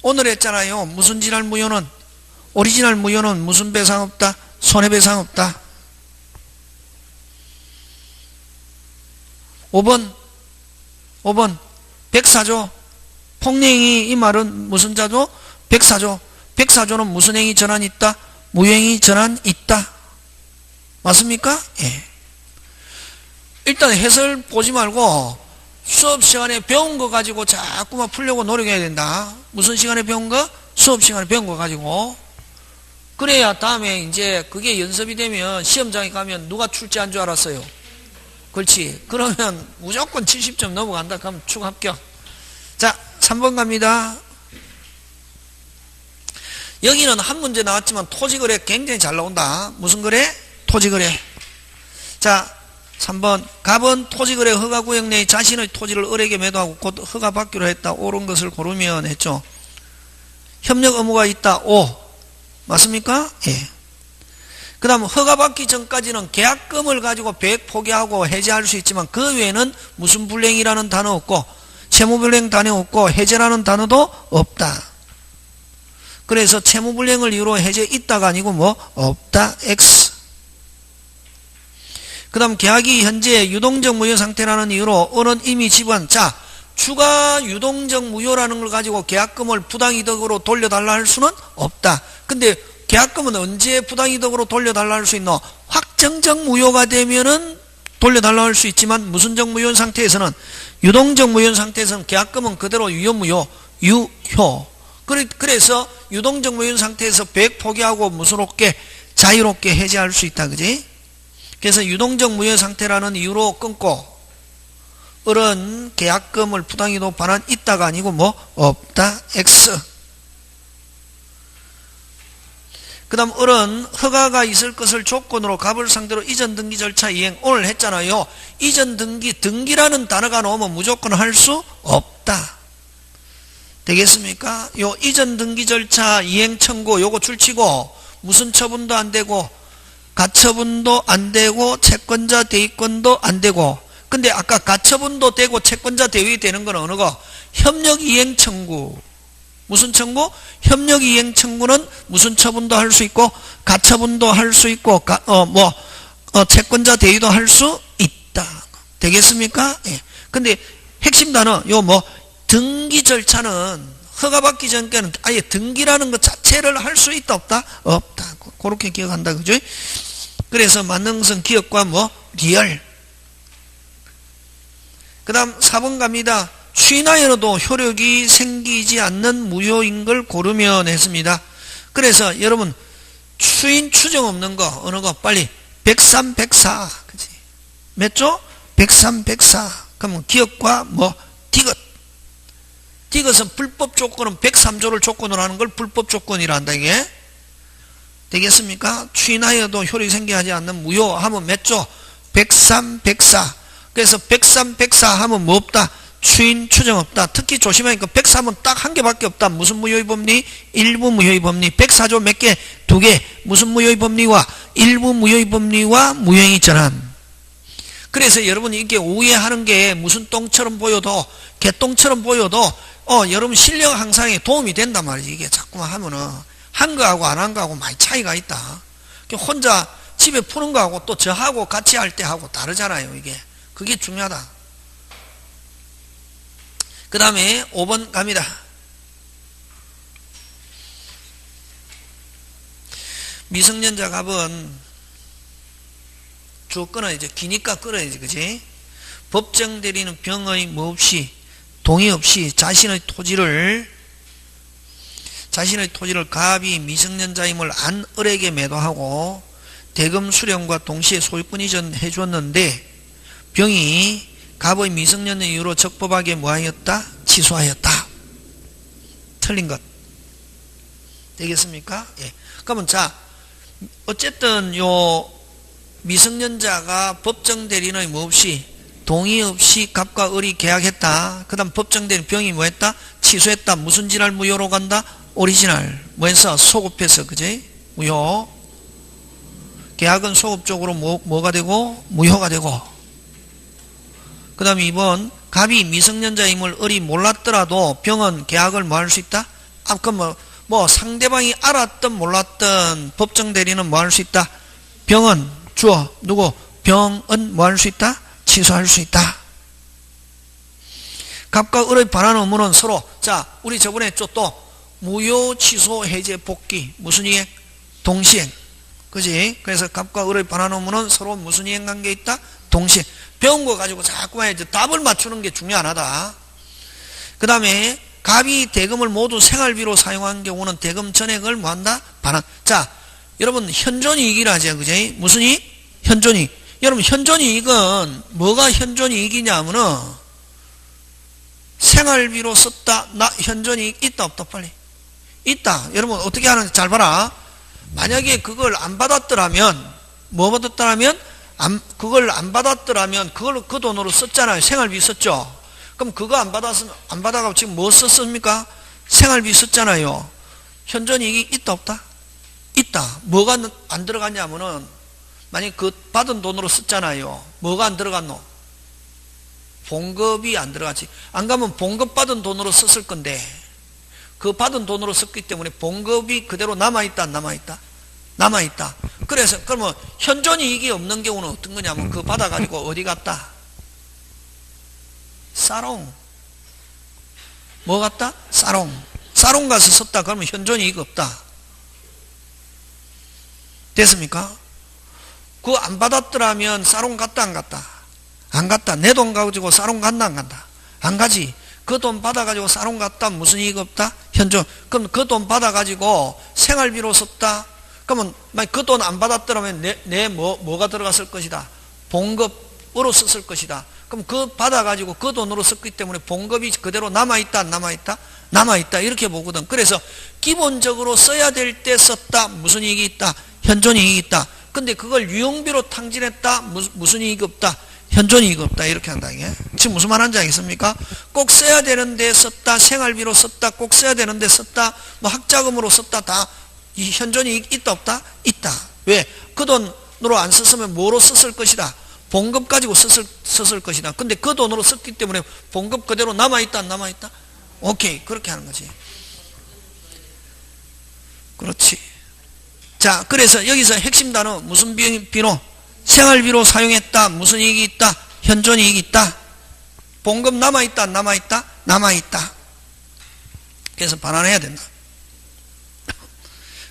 오늘 했잖아요. 무슨 진할 무효는? 오리지널 무효는 무슨 배상 없다? 손해배상 없다. 5번 104조 폭행이 이 말은 무슨 자조? 104조. 104조는 무슨 행위 전환이 있다? 무효행위 전환 있다. 맞습니까? 예. 일단 해설 보지 말고 수업 시간에 배운 거 가지고 자꾸만 풀려고 노력해야 된다. 무슨 시간에 배운 거? 수업 시간에 배운 거 가지고. 그래야 다음에 이제 그게 연습이 되면 시험장에 가면 누가 출제한 줄 알았어요? 그렇지. 그러면 무조건 70점 넘어간다. 그럼 축합격. 자, 3번 갑니다. 여기는 한 문제 나왔지만 토지거래 굉장히 잘 나온다. 무슨 거래? 토지거래. 자, 3번 갑은 토지거래 허가구역 내에 자신의 토지를 을에게 매도하고 곧 허가받기로 했다. 옳은 것을 고르면 했죠. 협력 의무가 있다. O. 맞습니까? 예. 그 다음 허가받기 전까지는 계약금을 가지고 배액 포기하고 해제할 수 있지만 그 외에는 무슨 불행이라는 단어 없고 채무불행 단어 없고 해제라는 단어도 없다. 그래서 채무불행을 이유로 해제 있다가 아니고 뭐 없다. X. 그 다음 계약이 현재 유동적 무효 상태라는 이유로 을은 이미 지분. 자, 주가 유동적 무효라는 걸 가지고 계약금을 부당이득으로 돌려달라 할 수는 없다. 근데 계약금은 언제 부당이득으로 돌려달라 할 수 있노? 확정적 무효가 되면은 돌려달라 할 수 있지만 무슨적 무효 상태에서는, 유동적 무효 상태에서는 계약금은 그대로 유효무효, 유효. 그래서 유동적 무효 상태에서 배액 포기하고 무소롭게 자유롭게 해지할 수 있다. 그지? 그래서 유동적 무효 상태라는 이유로 끊고, 을은 계약금을 부당이득 반환 있다가 아니고 뭐 없다. X. 그 다음 을은 허가가 있을 것을 조건으로 갑을 상대로 이전 등기 절차 이행. 오늘 했잖아요. 이전 등기라는 단어가 나오면 무조건 할 수 없다. 되겠습니까? 요 이전 등기 절차 이행 청구 요거 줄치고 무슨 처분도 안 되고 가처분도 안 되고 채권자 대위권도 안 되고. 근데 아까 가처분도 되고 채권자 대위 되는 건 어느 거? 협력 이행 청구. 무슨 청구? 협력 이행 청구는 무슨 처분도 할 수 있고 가처분도 할 수 있고 채권자 대위도 할 수 있다. 되겠습니까? 예. 근데 핵심 단어 요 등기 절차는 허가받기 전까지는 아예 등기라는 것 자체를 할 수 있다 없다? 없다. 그렇게 기억한다. 그죠? 그래서 만능성 기억과 리얼. 그 다음 4번 갑니다. 추인하여도 효력이 생기지 않는 무효인 걸 고르면 했습니다. 그래서 여러분 추인 추정 없는 거 어느 거 빨리 103, 104 그치? 몇 조? 103, 104 그러면 기업과 디귿. 디귿은 불법 조건은 103조를 조건으로 하는 걸 불법 조건이라 한다. 이게 되겠습니까? 추인하여도 효력이 생기지 않는 무효 하면 몇 조? 103, 104. 그래서 103, 104 하면 뭐 없다? 추인 추정 없다. 특히 조심하니까 103은 딱 한 개밖에 없다. 무슨 무효의 법리? 일부 무효의 법리. 104조 몇 개? 2개. 무슨 무효의 법리와 일부 무효의 법리와 무효행위 전환. 그래서 여러분 이게 오해하는 게 무슨 똥처럼 보여도 개똥처럼 보여도 여러분 실력 향상에 도움이 된단 말이지. 이게 자꾸만 하면은 한 거하고 안 한 거하고 많이 차이가 있다. 혼자 집에 푸는 거하고 또 저하고 같이 할 때하고 다르잖아요. 이게 그게 중요하다. 그 다음에 5번 갑니다. 미성년자 갑은 쭉 끊어야지. 기니까 끊어야지. 그지? 법정 대리는 병의 없이 동의 없이 자신의 토지를 갑이 미성년자임을 안 을에게 매도하고 대금 수령과 동시에 소유권 이전해 줬는데 병이 갑의 미성년의 이유로 적법하게 뭐하였다? 취소하였다. 틀린 것. 되겠습니까? 예. 그러면 자, 어쨌든 요 미성년자가 법정 대리인의 없이 동의 없이 갑과 을이 계약했다. 그 다음 법정 대리인 병이 뭐했다? 취소했다. 무슨 진할 무효로 간다? 오리지널. 뭐해서? 소급해서. 그지? 무효. 계약은 소급적으로 뭐가 되고? 무효가 되고. 그 다음에 2번 갑이 미성년자임을 을이 몰랐더라도 병은 계약을 뭐 할 수 있다? 그럼 상대방이 알았든 몰랐든 법정 대리는 뭐 할 수 있다? 병은 주어 누구? 병은 뭐 할 수 있다? 취소할 수 있다. 갑과 을의 반환 의무는 서로 우리 저번에 했죠. 또 무효 취소 해제 복귀 무슨 이행? 동시행. 그지? 그래서 갑과 을의 반환 의무는 서로 무슨 이행 관계에 있다? 동시행. 배운 거 가지고 자꾸만 이제 답을 맞추는 게 중요하다. 그 다음에 갑이 대금을 모두 생활비로 사용한 경우는 대금 전액을 뭐한다? 반환. 여러분 현존이익이라 하죠. 그지? 무슨 이익? 현존이익. 여러분 현존이익은 뭐가 현존이익이냐 하면은 생활비로 썼다. 현존이익 있다 없다 빨리? 있다. 여러분 어떻게 하는지 잘 봐라. 만약에 그걸 안 받았더라면 그걸 안 받았더라면 그 돈으로 썼잖아요. 생활비 썼죠. 그럼 그거 안 받아가고 지금 뭐 썼습니까? 생활비 썼잖아요. 현존이익이 있다 없다? 있다. 뭐가 안 들어갔냐면은 만약 그 받은 돈으로 썼잖아요. 뭐가 안 들어갔노? 봉급이 안 들어갔지. 안 가면 봉급 받은 돈으로 썼을 건데 그 받은 돈으로 썼기 때문에 봉급이 그대로 남아있다 안 남아있다? 남아있다. 그래서 그러면 현존이익이 없는 경우는 어떤 거냐면 그거 받아가지고 어디 갔다? 사롱. 뭐 같다? 사롱. 사롱 가서 썼다 그러면 현존이 이거 없다. 됐습니까? 그거 안 받았더라면 사롱 갔다 안 갔다? 안 갔다. 내 돈 가지고 사롱 간다 안 간다? 안 가지. 그 돈 받아가지고 사롱 갔다 무슨 이익 없다? 현존. 그럼 그 돈 받아가지고 생활비로 썼다? 그러면 그 돈 안 받았더라면 뭐가 들어갔을 것이다? 봉급으로 썼을 것이다. 그럼 그 받아가지고 그 돈으로 썼기 때문에 봉급이 그대로 남아있다 안 남아있다? 남아있다 이렇게 보거든. 그래서 기본적으로 써야 될 때 썼다 무슨 이익이 있다? 현존 이익이 있다. 근데 그걸 유용비로 탕진했다 무슨 이익이 없다? 현존 이익이 없다 이렇게 한다. 이게 지금 무슨 말하는지 알겠습니까? 꼭 써야 되는데 썼다, 생활비로 썼다, 꼭 써야 되는데 썼다, 뭐 학자금으로 썼다, 다 이 현존 이익 있다 없다? 있다. 왜? 그 돈으로 안 썼으면 뭐로 썼을 것이다? 봉급 가지고 썼을 것이다. 근데 그 돈으로 썼기 때문에 봉급 그대로 남아있다 안 남아있다? 오케이 그렇게 하는 거지. 그렇지. 자, 그래서 여기서 핵심 단어 무슨 비로? 생활비로 사용했다 무슨 이익이 있다? 현존 이익이 있다. 봉급 남아있다 안 남아있다? 남아있다. 그래서 반환해야 된다.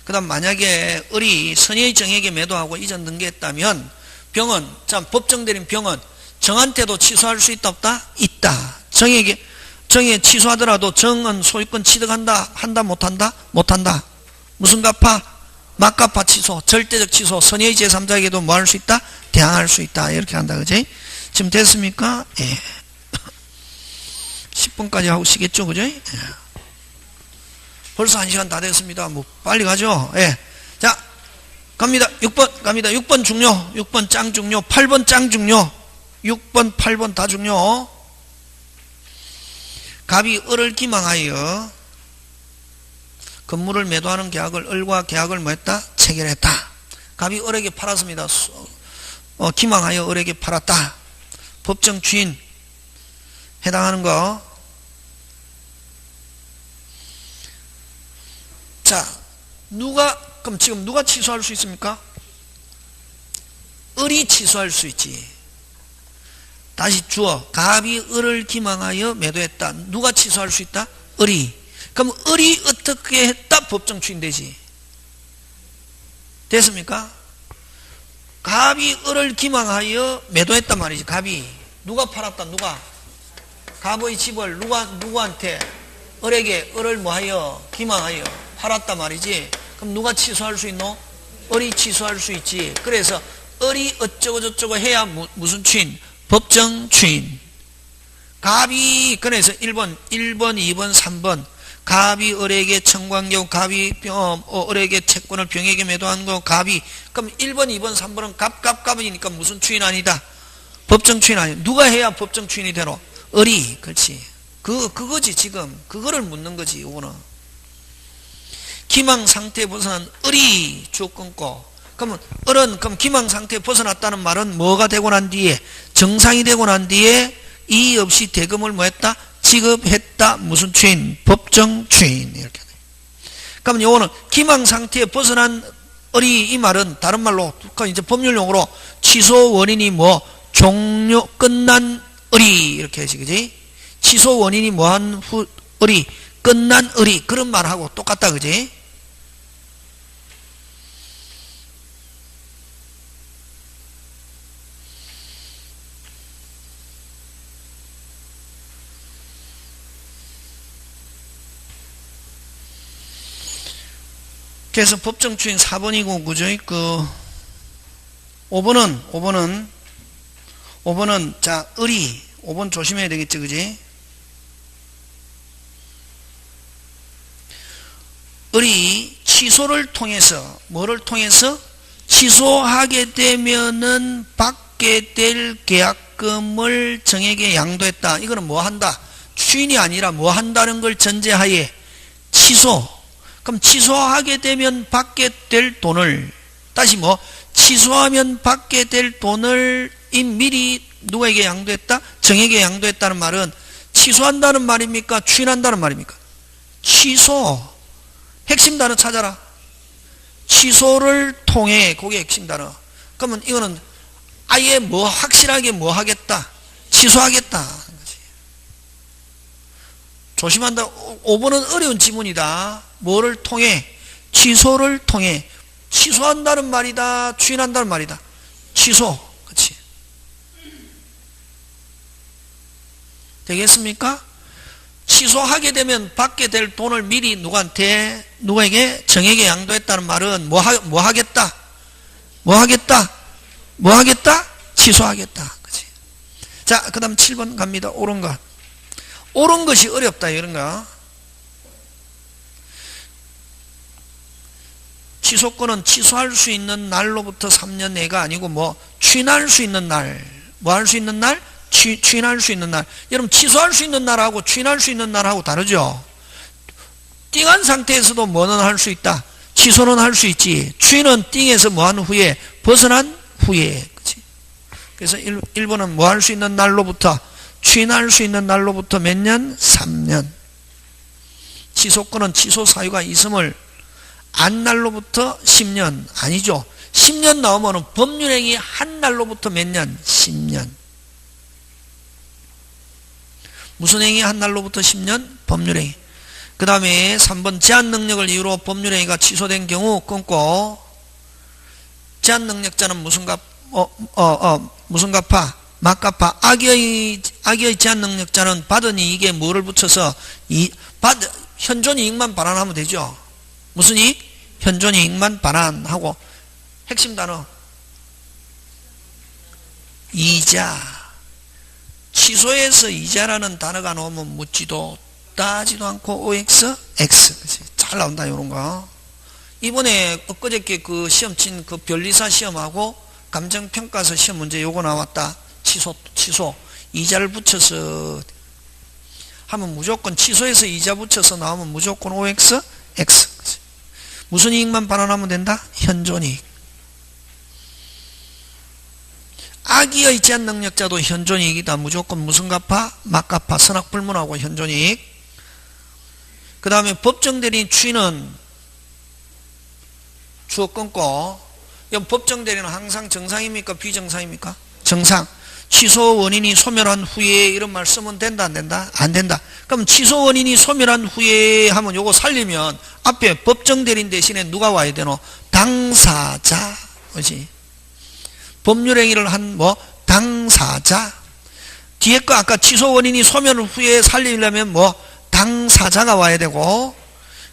그 다음 만약에 을이 선의의 정에게 매도하고 이전 등기했다면 병은, 자, 법정대리인 병은 정한테도 취소할 수 있다 없다? 있다. 정에 취소하더라도 정은 소유권 취득한다 한다 못한다? 못한다. 무슨 갚아? 막갚아 취소, 절대적 취소, 선의의 제3자에게도 뭐 할 수 있다? 대항할 수 있다. 이렇게 한다. 그지? 지금 됐습니까? 예. 10분까지 하고 쉬겠죠? 그죠? 예. 벌써 1시간 다 됐습니다. 뭐 빨리 가죠? 예. 자, 갑니다. 6번 갑니다. 6번 중요, 6번 짱 중요, 8번 짱 중요, 6번 8번 다 중요. 갑이 을을 기망하여 건물을 매도하는 계약을 을과 계약을 뭐 했다? 체결했다. 갑이 을에게 팔았습니다. 기망하여 을에게 팔았다. 법정 주인 해당하는 거. 자, 그럼 지금 누가 취소할 수 있습니까? 을이 취소할 수 있지. 다시 주어. 갑이 을을 기망하여 매도했다. 누가 취소할 수 있다? 을이. 그럼 을이 어떻게 했다? 법정 추인 되지. 됐습니까? 갑이 을을 기망하여 매도했단 말이지. 갑이. 누가 팔았다? 누가? 갑의 집을 누구한테? 을에게 을을 뭐하여? 기망하여 팔았단 말이지. 그럼 누가 취소할 수 있노? 을이 취소할 수 있지. 그래서 을이 어쩌고저쩌고 해야 무슨 추인? 법정 추인. 갑이, 그래서 1번, 2번, 3번. 갑이 을에게 청구한 경우, 갑이 을에게 채권을 병에게 매도한 경우, 갑이. 그럼 1번, 2번, 3번은 갑이니까 무슨 추인 아니다? 법정 추인 아니다. 누가 해야 법정 추인이 되노? 을이. 그렇지. 그거지, 지금. 그거를 묻는 거지, 이거는. 기망 상태에 벗어난 을이 주어 끊고, 그러면 을은, 그럼 기망 상태에 벗어났다는 말은 뭐가 되고 난 뒤에, 정상이 되고 난 뒤에 이의 없이 대금을 뭐 했다? 지급했다. 무슨 추인? 법정 추인. 이렇게 돼. 그러면 요거는 기망 상태에 벗어난 을이, 이 말은 다른 말로 이제 법률 용어로 취소 원인이 뭐 종료 끝난 을이 이렇게 해지. 그지? 취소 원인이 뭐한 후 을이 끝난 을이 그런 말하고 똑같다. 그지? 그래서 법정 추인 4번이고, 그죠? 5번은, 자, 을이, 5번 조심해야 되겠지, 그지? 을이 취소를 통해서, 뭐를 통해서? 취소하게 되면은 받게 될 계약금을 정에게 양도했다. 이거는 뭐 한다? 추인이 아니라 뭐 한다는 걸 전제하에 취소. 그럼 취소하게 되면 받게 될 돈을, 다시 뭐 취소하면 받게 될 돈을 미리 누구에게 양도했다? 정에게 양도했다는 말은 취소한다는 말입니까? 추인한다는 말입니까? 취소. 핵심 단어 찾아라. 취소를 통해, 그게 핵심 단어. 그러면 이거는 아예 뭐 확실하게 뭐 하겠다? 취소하겠다. 조심한다. 5번은 어려운 지문이다. 뭐를 통해? 취소를 통해. 취소한다는 말이다, 추인한다는 말이다. 취소. 그렇지? 되겠습니까? 취소하게 되면 받게 될 돈을 미리 누구에게 정에게 양도했다는 말은 뭐 하겠다? 취소하겠다. 그치? 자, 그 다음 7번 갑니다. 옳은 것. 옳은 것이 어렵다, 이런 거. 취소권은 취소할 수 있는 날로부터 3년 내가 아니고 추인할 수 있는 날. 뭐 할 수 있는 날? 추인할 수 있는 날. 여러분, 취소할 수 있는 날하고 추인할 수 있는 날하고 다르죠? 띵한 상태에서도 뭐는 할 수 있다? 취소는 할 수 있지. 추인은 띵에서 뭐한 후에, 벗어난 후에. 그치? 그래서 1번은 뭐 할 수 있는 날로부터, 추인할 수 있는 날로부터 몇 년? 3년. 취소권은 취소 사유가 있음을 안 날로부터 10년. 아니죠. 10년 나오면 법률행위 한 날로부터 몇 년? 10년. 무슨 행위 한 날로부터 10년? 법률행위. 그 다음에 3번 제한능력을 이유로 법률행위가 취소된 경우 끊고, 제한능력자는 무슨 갚아? 막갚아. 악의 제한능력자는 받은 이익에 뭐를 붙여서 현존이익만 반환하면 되죠. 무슨 이익? 현존이익만 반환하고. 핵심 단어 이자. 취소해서 이자라는 단어가 나오면 묻지도 따지도 않고 OX, X. 잘 나온다, 이런 거. 이번에 엊그저께 그 시험 친 그 변리사 시험하고 감정평가서 시험 문제 요거 나왔다. 취소. 이자를 붙여서 하면 무조건 취소해서 이자 붙여서 나오면 무조건 OX, X. 무슨 이익만 반환하면 된다? 현존이익. 악의의 제한능력자도 현존이익이다. 무조건 무슨 갚아? 막갚아. 선악불문하고 현존이익. 그 다음에 법정대리인 추인은 주어 끊고. 법정대리는 항상 정상입니까? 비정상입니까? 정상. 취소 원인이 소멸한 후에 이런 말 쓰면 된다, 안 된다? 안 된다. 그럼 취소 원인이 소멸한 후에 하면 요거 살리면 앞에 법정대리인 대신에 누가 와야 되노? 당사자. 그렇지? 법률행위를 한 당사자. 뒤에 거 아까 취소 원인이 소멸 후에 살리려면 당사자가 와야 되고,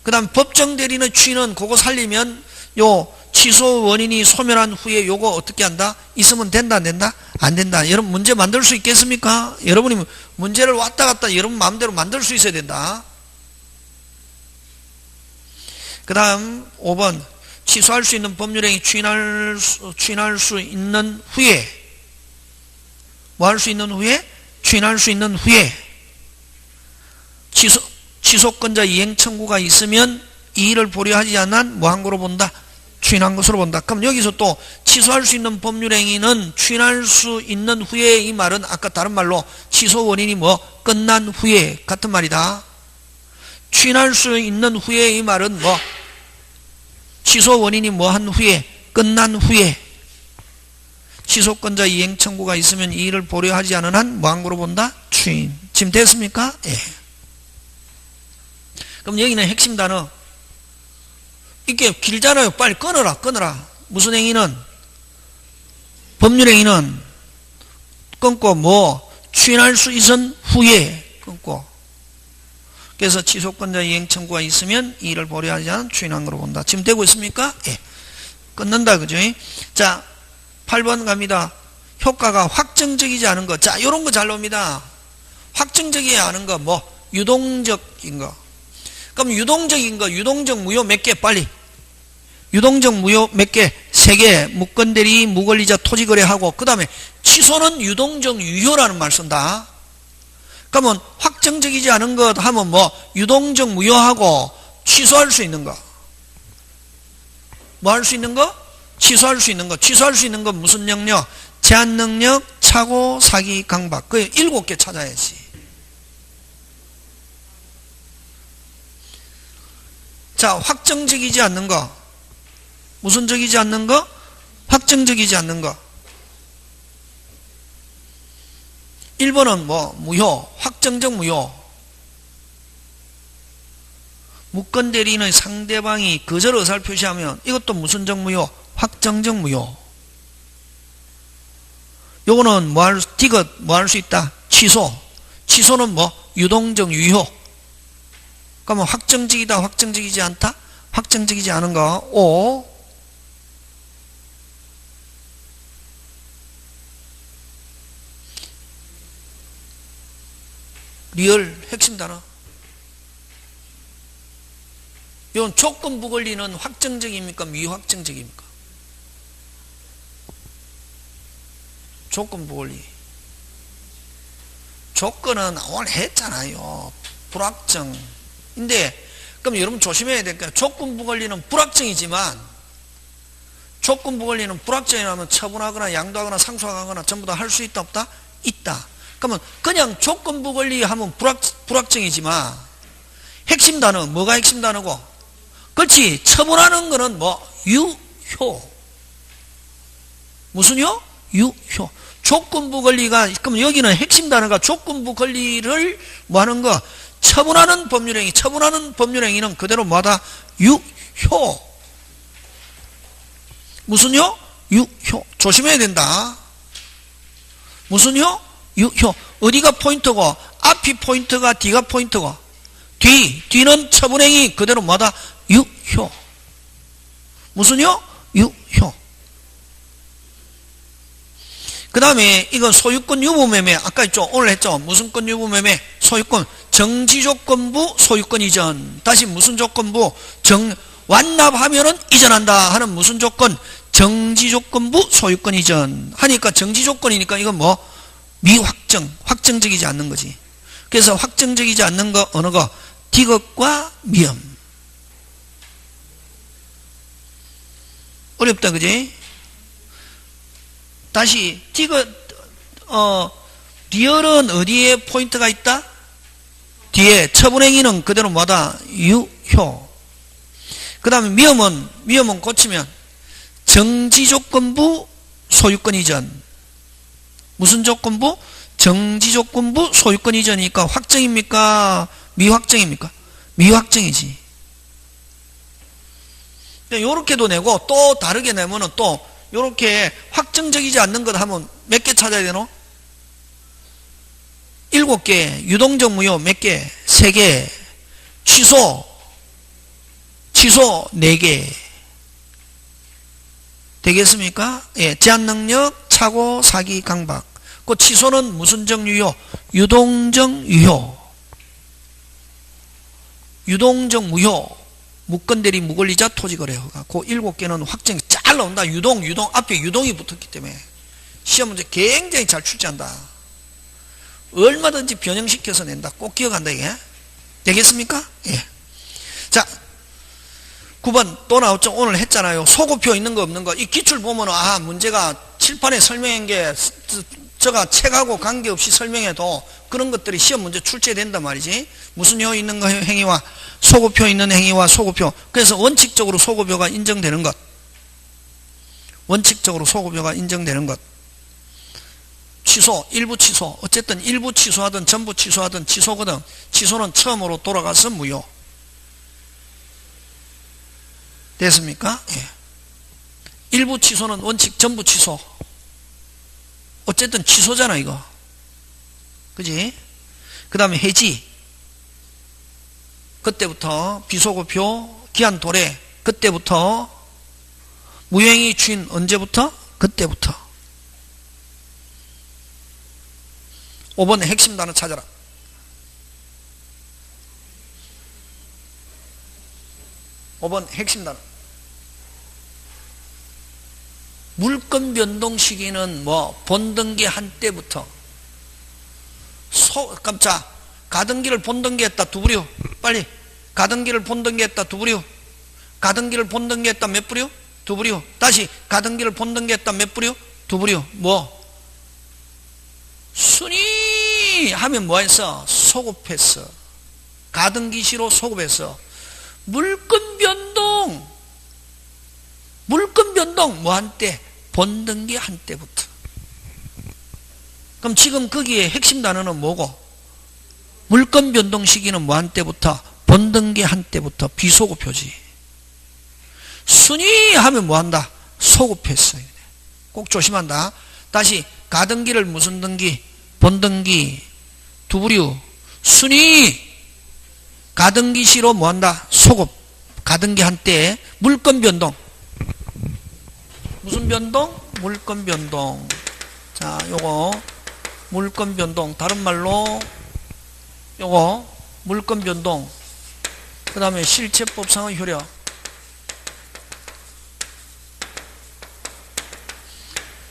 그 다음 법정대리인의 추인은 그거 살리면 요 취소 원인이 소멸한 후에 요거 어떻게 한다? 있으면 된다, 안 된다? 안 된다. 여러분 문제 만들 수 있겠습니까? 여러분이 문제를 왔다 갔다 여러분 마음대로 만들 수 있어야 된다. 그 다음 5번 취소할 수 있는 법률행위 추인할 수 있는 후에 뭐 할 수 있는 후에? 추인할 수 있는 후에 취소권자 이행 청구가 있으면 이의를 보류하지 않은 뭐 한 거로 본다? 추인한 것으로 본다. 그럼 여기서 또 취소할 수 있는 법률행위는 추인할 수 있는 후에, 이 말은 아까 다른 말로 취소 원인이 끝난 후에 같은 말이다. 추인할 수 있는 후에, 이 말은 취소 원인이 한 후에, 끝난 후에. 취소권자 이행 청구가 있으면 이의를 보류하지 않은 한 뭐 한 거로 본다? 추인. 지금 됐습니까? 예. 그럼 여기는 핵심 단어. 이게 길잖아요. 빨리 끊어라. 무슨 행위는? 법률행위는 끊고 추인할 수 있은 후에 끊고. 그래서 취소권자 이행 청구가 있으면 이의를 보류하지 않은 추인한 거로 본다. 지금 되고 있습니까? 예. 끊는다. 그죠? 자, 8번 갑니다. 효과가 확정적이지 않은 것. 자, 요런 거 잘 나옵니다. 확정적이지 않은 거, 유동적인 거. 그럼 유동적인 거, 유동적 무효 몇 개? 빨리. 유동적 무효 몇 개? 3개. 무건대리, 무권리자, 토지거래하고, 그 다음에 취소는 유동적 유효라는 말 쓴다. 그러면 확정적이지 않은 것 하면 유동적 무효하고 취소할 수 있는 거. 뭐 할 수 있는 거? 취소할 수 있는 거. 취소할 수 있는 건 무슨 능력? 제한능력, 착오, 사기, 강박. 그 7개 찾아야지. 자, 확정적이지 않는 거. 무슨 적이지 않는 거? 확정적이지 않는 거. 1번은 무효, 확정적 무효. 무건 대리인의 상대방이 거절 의사를 표시하면 이것도 무슨 정무요? 확정적 무효. 요거는 디귿 뭐 할 수 있다? 취소. 취소는 뭐? 유동적 유효. 그러면 확정적이다, 확정적이지 않다? 확정적이지 않은 거 O. 리얼 핵심 단어. 이건 조건부 권리는 확정적입니까? 미확정적입니까? 조건부 권리. 조건은 오늘 했잖아요. 불확정인데, 그럼 여러분 조심해야 될 거예요. 조건부 권리는 불확정이지만, 조건부 권리는 불확정이라면 처분하거나 양도하거나 상속하거나 전부 다 할 수 있다, 없다? 있다. 그러면 그냥 조건부 권리 하면 불확정이지만, 핵심 단어, 뭐가 핵심 단어고? 그렇지. 처분하는 거는 뭐? 유효. 무슨요? 유효. 조건부 권리가, 그럼 여기는 핵심 단어가 조건부 권리를 뭐 하는 거? 처분하는 법률행위. 처분하는 법률행위는 그대로 뭐하다? 유효. 무슨요? 유효. 조심해야 된다. 무슨요? 유효. 어디가 포인트고? 앞이 포인트가 뒤가 포인트고? 뒤는 처분행위 그대로 뭐다? 유효. 무슨요? 유효. 그 다음에 이건 소유권 유무매매. 아까 했죠? 오늘 했죠? 무슨 권 유무매매? 소유권. 정지조건부 소유권 이전. 다시 무슨 조건부? 완납하면은 이전한다 하는 무슨 조건? 정지조건부 소유권 이전. 하니까 정지조건이니까 이건 뭐? 미확정. 확정적이지 않는 거지. 그래서 확정적이지 않는 거 어느 거? 디귿과 미음. 어렵다 그지? 다시 디귿 리얼은 어디에 포인트가 있다? 뒤에 처분행위는 그대로 뭐다? 유효. 그 다음에 미음은 고치면 정지조건부 소유권 이전. 무슨 조건부? 정지조건부 소유권 이전이니까 확정입니까? 미확정입니까? 미확정이지. 요렇게도 내고 또 다르게 내면은 또 요렇게 확정적이지 않는 것 하면 몇 개 찾아야 되노? 7개. 유동적 무효 몇 개? 3개. 취소 4개. 되겠습니까? 예. 제한능력, 착오, 사기, 강박. 그 취소는 무슨 정유효? 유동적 유효. 유동적 무효. 무건대리 무권리자 토지거래허가. 그 7개는 확정이 잘 나온다. 유동 앞에 유동이 붙었기 때문에 시험 문제 굉장히 잘 출제한다. 얼마든지 변형시켜서 낸다. 꼭 기억한다 이게. 되겠습니까? 예. 자, 9번 또 나왔죠. 오늘 했잖아요. 소고표 있는 거 없는 거. 이 기출 보면은 문제가 칠판에 설명한 게 저가 책하고 관계없이 설명해도 그런 것들이 시험 문제 출제된단 말이지. 무슨 효 있는 거 행위와 소고표 있는 행위와 소고표. 그래서 원칙적으로 소고표가 인정되는 것. 원칙적으로 소고표가 인정되는 것. 취소, 일부 취소. 어쨌든 일부 취소하든 전부 취소하든 취소거든. 취소는 처음으로 돌아가서 무효. 됐습니까? 예. 일부 취소는 원칙, 전부 취소. 어쨌든 취소잖아 이거. 그지? 그 다음에 해지. 그때부터 비소고표, 기한 도래. 그때부터 무효행위 추인 언제부터? 그때부터. 5번에 핵심 단어 찾아라. 핵심 단어. 물건 변동 시기는 뭐 본등기 한때부터. 깜짝. 가등기를 본등기했다 두부려. 빨리. 가등기를 본등기했다 두부려. 가등기를 본등기했다 몇 부려? 두부려. 다시 가등기를 본등기했다 몇 부려? 두부려. 뭐? 순위 하면 뭐 했어? 소급했어. 가등기시로 소급했어. 물건 변동 뭐 한때? 본등기 한때부터. 그럼 지금 거기에 핵심 단어는 뭐고? 물건 변동 시기는 뭐 한때부터? 본등기 한 때부터 비소급표지. 순위 하면 뭐한다? 소급했어요. 꼭 조심한다. 다시 가등기를 무슨 등기? 본등기, 두부류, 순위, 가등기시로 뭐한다? 소급. 가등기 한때 물건 변동. 무슨 변동? 물건 변동. 자, 요거 물건 변동. 다른 말로 요거 물건 변동. 그 다음에 실체법상의 효력.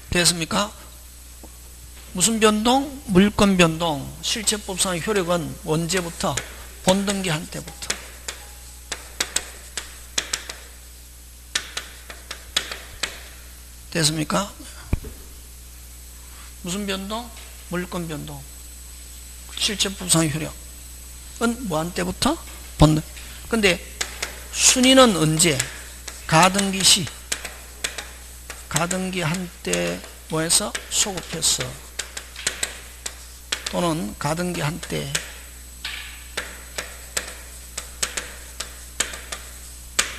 됐습니까? 무슨 변동? 물건 변동. 실체법상의 효력은 언제부터? 본등기 한 때부터. 됐습니까? 무슨 변동? 물건 변동. 실체법상의 효력은 뭐 한 때부터? 본등. 근데 순위는 언제? 가등기 시. 가등기 한때 뭐해서 소급했어. 또는 가등기 한때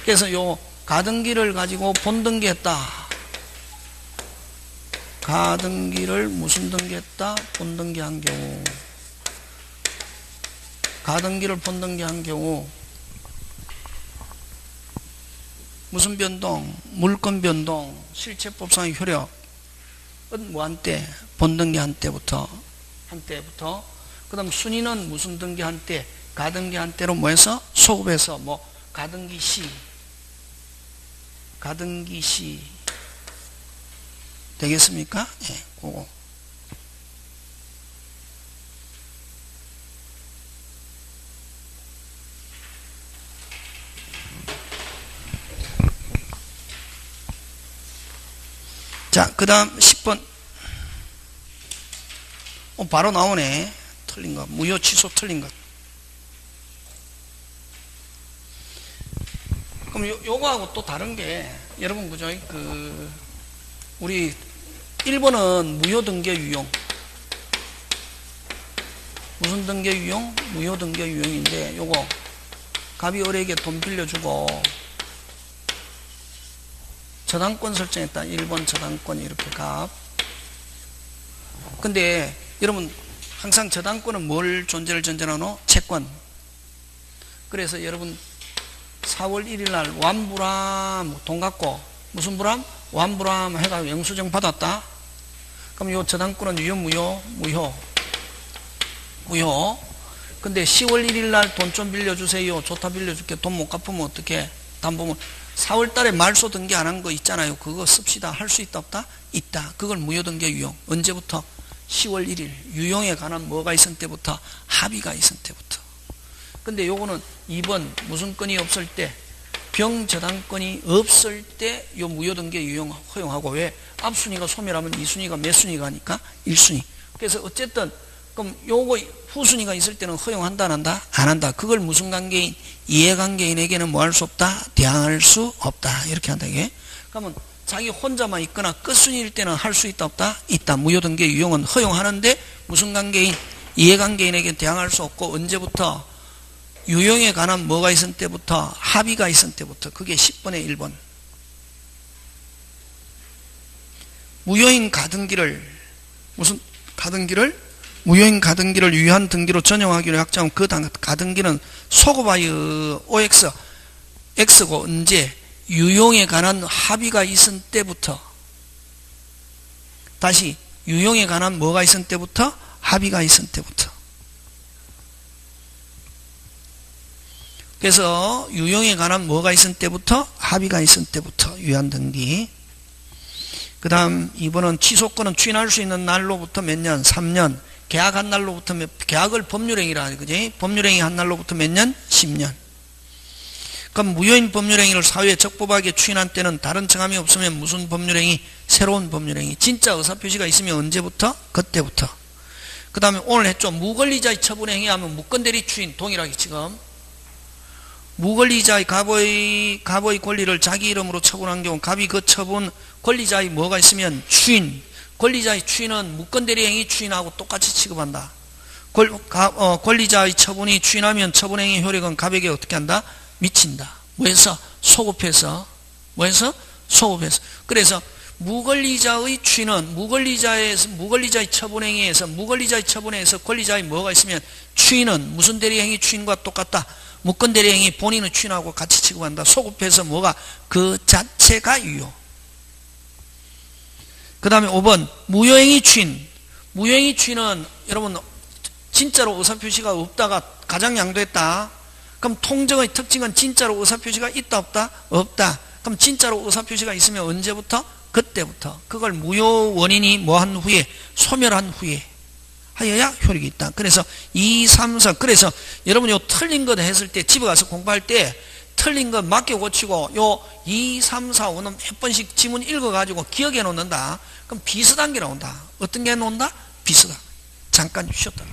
그래서 요 가등기를 가지고 본등기 했다. 가등기를 무슨 등기 했다? 본등기 한 경우. 가등기를 본등기 한 경우 무슨 변동? 물건 변동. 실체법상의 효력은 뭐 한때? 본등기 한때부터. 한때부터. 그 다음 순위는 무슨 등기 한때? 가등기 한때로 뭐해서? 소급해서 뭐 가등기 시. 가등기 시. 되겠습니까? 예, 네, 그거. 자, 그 다음 10번. 바로 나오네. 틀린 것. 무효 취소 틀린 것. 그럼 요거하고 또 다른 게, 여러분, 그죠? 우리 1번은 무효 등기 유용. 무슨 등기 유용? 무효 등기 유용인데, 요거, 갑이 을에게 돈 빌려주고, 저당권 설정했다. 1번 저당권 이렇게 갑. 근데 여러분 항상 저당권은 뭘 존재를 전제하노? 채권. 그래서 여러분 4월 1일 날 완불함 돈 갖고 무슨 불함? 완불함 해가 영수증 받았다. 그럼 요 저당권은 유효 무효? 무효. 무효. 근데 10월 1일 날 돈 좀 빌려주세요. 좋다 빌려줄게. 돈 못 갚으면 어떻게? 담보면 4월 달에 말소 등기 안 한 거 있잖아요. 그거 씁시다. 할 수 있다 없다? 있다. 그걸 무효 등기 유용. 언제부터? 10월 1일. 유용에 관한 뭐가 있은 때부터? 합의가 있은 때부터. 근데 요거는 2번 무슨 건이 없을 때? 병저당권이 없을 때 요 무효 등기 유용 허용하고. 왜? 앞순위가 소멸하면 2순위가 몇 순위가 하니까? 1순위. 그래서 어쨌든 그럼 요거 후순위가 있을 때는 허용한다 안 한다? 안 한다. 그걸 무슨 관계인? 이해관계인에게는 뭐 할 수 없다? 대항할 수 없다. 이렇게 한다 이게. 그러면 자기 혼자만 있거나 끝순위일 때는 할 수 있다 없다? 있다. 무효등기 유용은 허용하는데 무슨 관계인? 이해관계인에게 대항할 수 없고. 언제부터? 유용에 관한 뭐가 있은 때부터? 합의가 있은 때부터. 그게 10번의 1번. 무효인 가등기를 무슨 가등기를? 무효인 가등기를 유효한 등기로 전용하기로 약정하면 그 가등기는 소급하여 OX, X고 언제? 유용에 관한 합의가 있은 때부터. 다시 유용에 관한 뭐가 있은 때부터? 합의가 있은 때부터. 그래서 유용에 관한 뭐가 있은 때부터? 합의가 있은 때부터 유효한 등기. 그 다음 2번은 취소권은 추인할 수 있는 날로부터 몇 년? 3년. 계약한 날로부터 계약을 법률행위라 그지? 법률행위 한 날로부터 몇 년? 10년. 그럼 무효인 법률행위를 사회에 적법하게 추인한 때는 다른 청함이 없으면 무슨 법률행위? 새로운 법률행위. 진짜 의사표시가 있으면 언제부터? 그때부터. 그 다음에 오늘 했죠. 무권리자의 처분행위하면 무권대리 추인 동일하게 지금 무권리자의 갑의 권리를 자기 이름으로 처분한 경우 갑이 그 처분 권리자의 뭐가 있으면 추인. 권리자의 추인은 무권대리 행위 추인하고 똑같이 취급한다. 권리자의 처분이 추인하면 처분행위 효력은 가백에 어떻게 한다? 미친다. 뭐해서? 소급해서. 뭐해서? 소급해서. 그래서 무권리자의 추인은 무권리자의 처분행위에서 권리자의 뭐가 있으면 추인은 무슨 대리행위 추인과 똑같다. 무권 대리행위 본인의 추인하고 같이 취급한다. 소급해서 뭐가? 그 자체가 유효. 그 다음에 5번 무효행위 추인. 무효행위 추인은 여러분 진짜로 의사표시가 없다가 가장 양도했다. 그럼 통정의 특징은 진짜로 의사표시가 있다 없다? 없다. 그럼 진짜로 의사표시가 있으면 언제부터? 그때부터. 그걸 무효 원인이 뭐한 후에 소멸한 후에 하여야 효력이 있다. 그래서 2, 3, 4 그래서 여러분 요 틀린 것 했을 때 집에 가서 공부할 때 틀린 것 맞게 고치고 요 2, 3, 4, 5는 몇 번씩 지문 읽어가지고 기억해 놓는다. 그럼 비슷한 게 나온다. 어떤 게 나온다? 비슷한. 잠깐 쉬었다.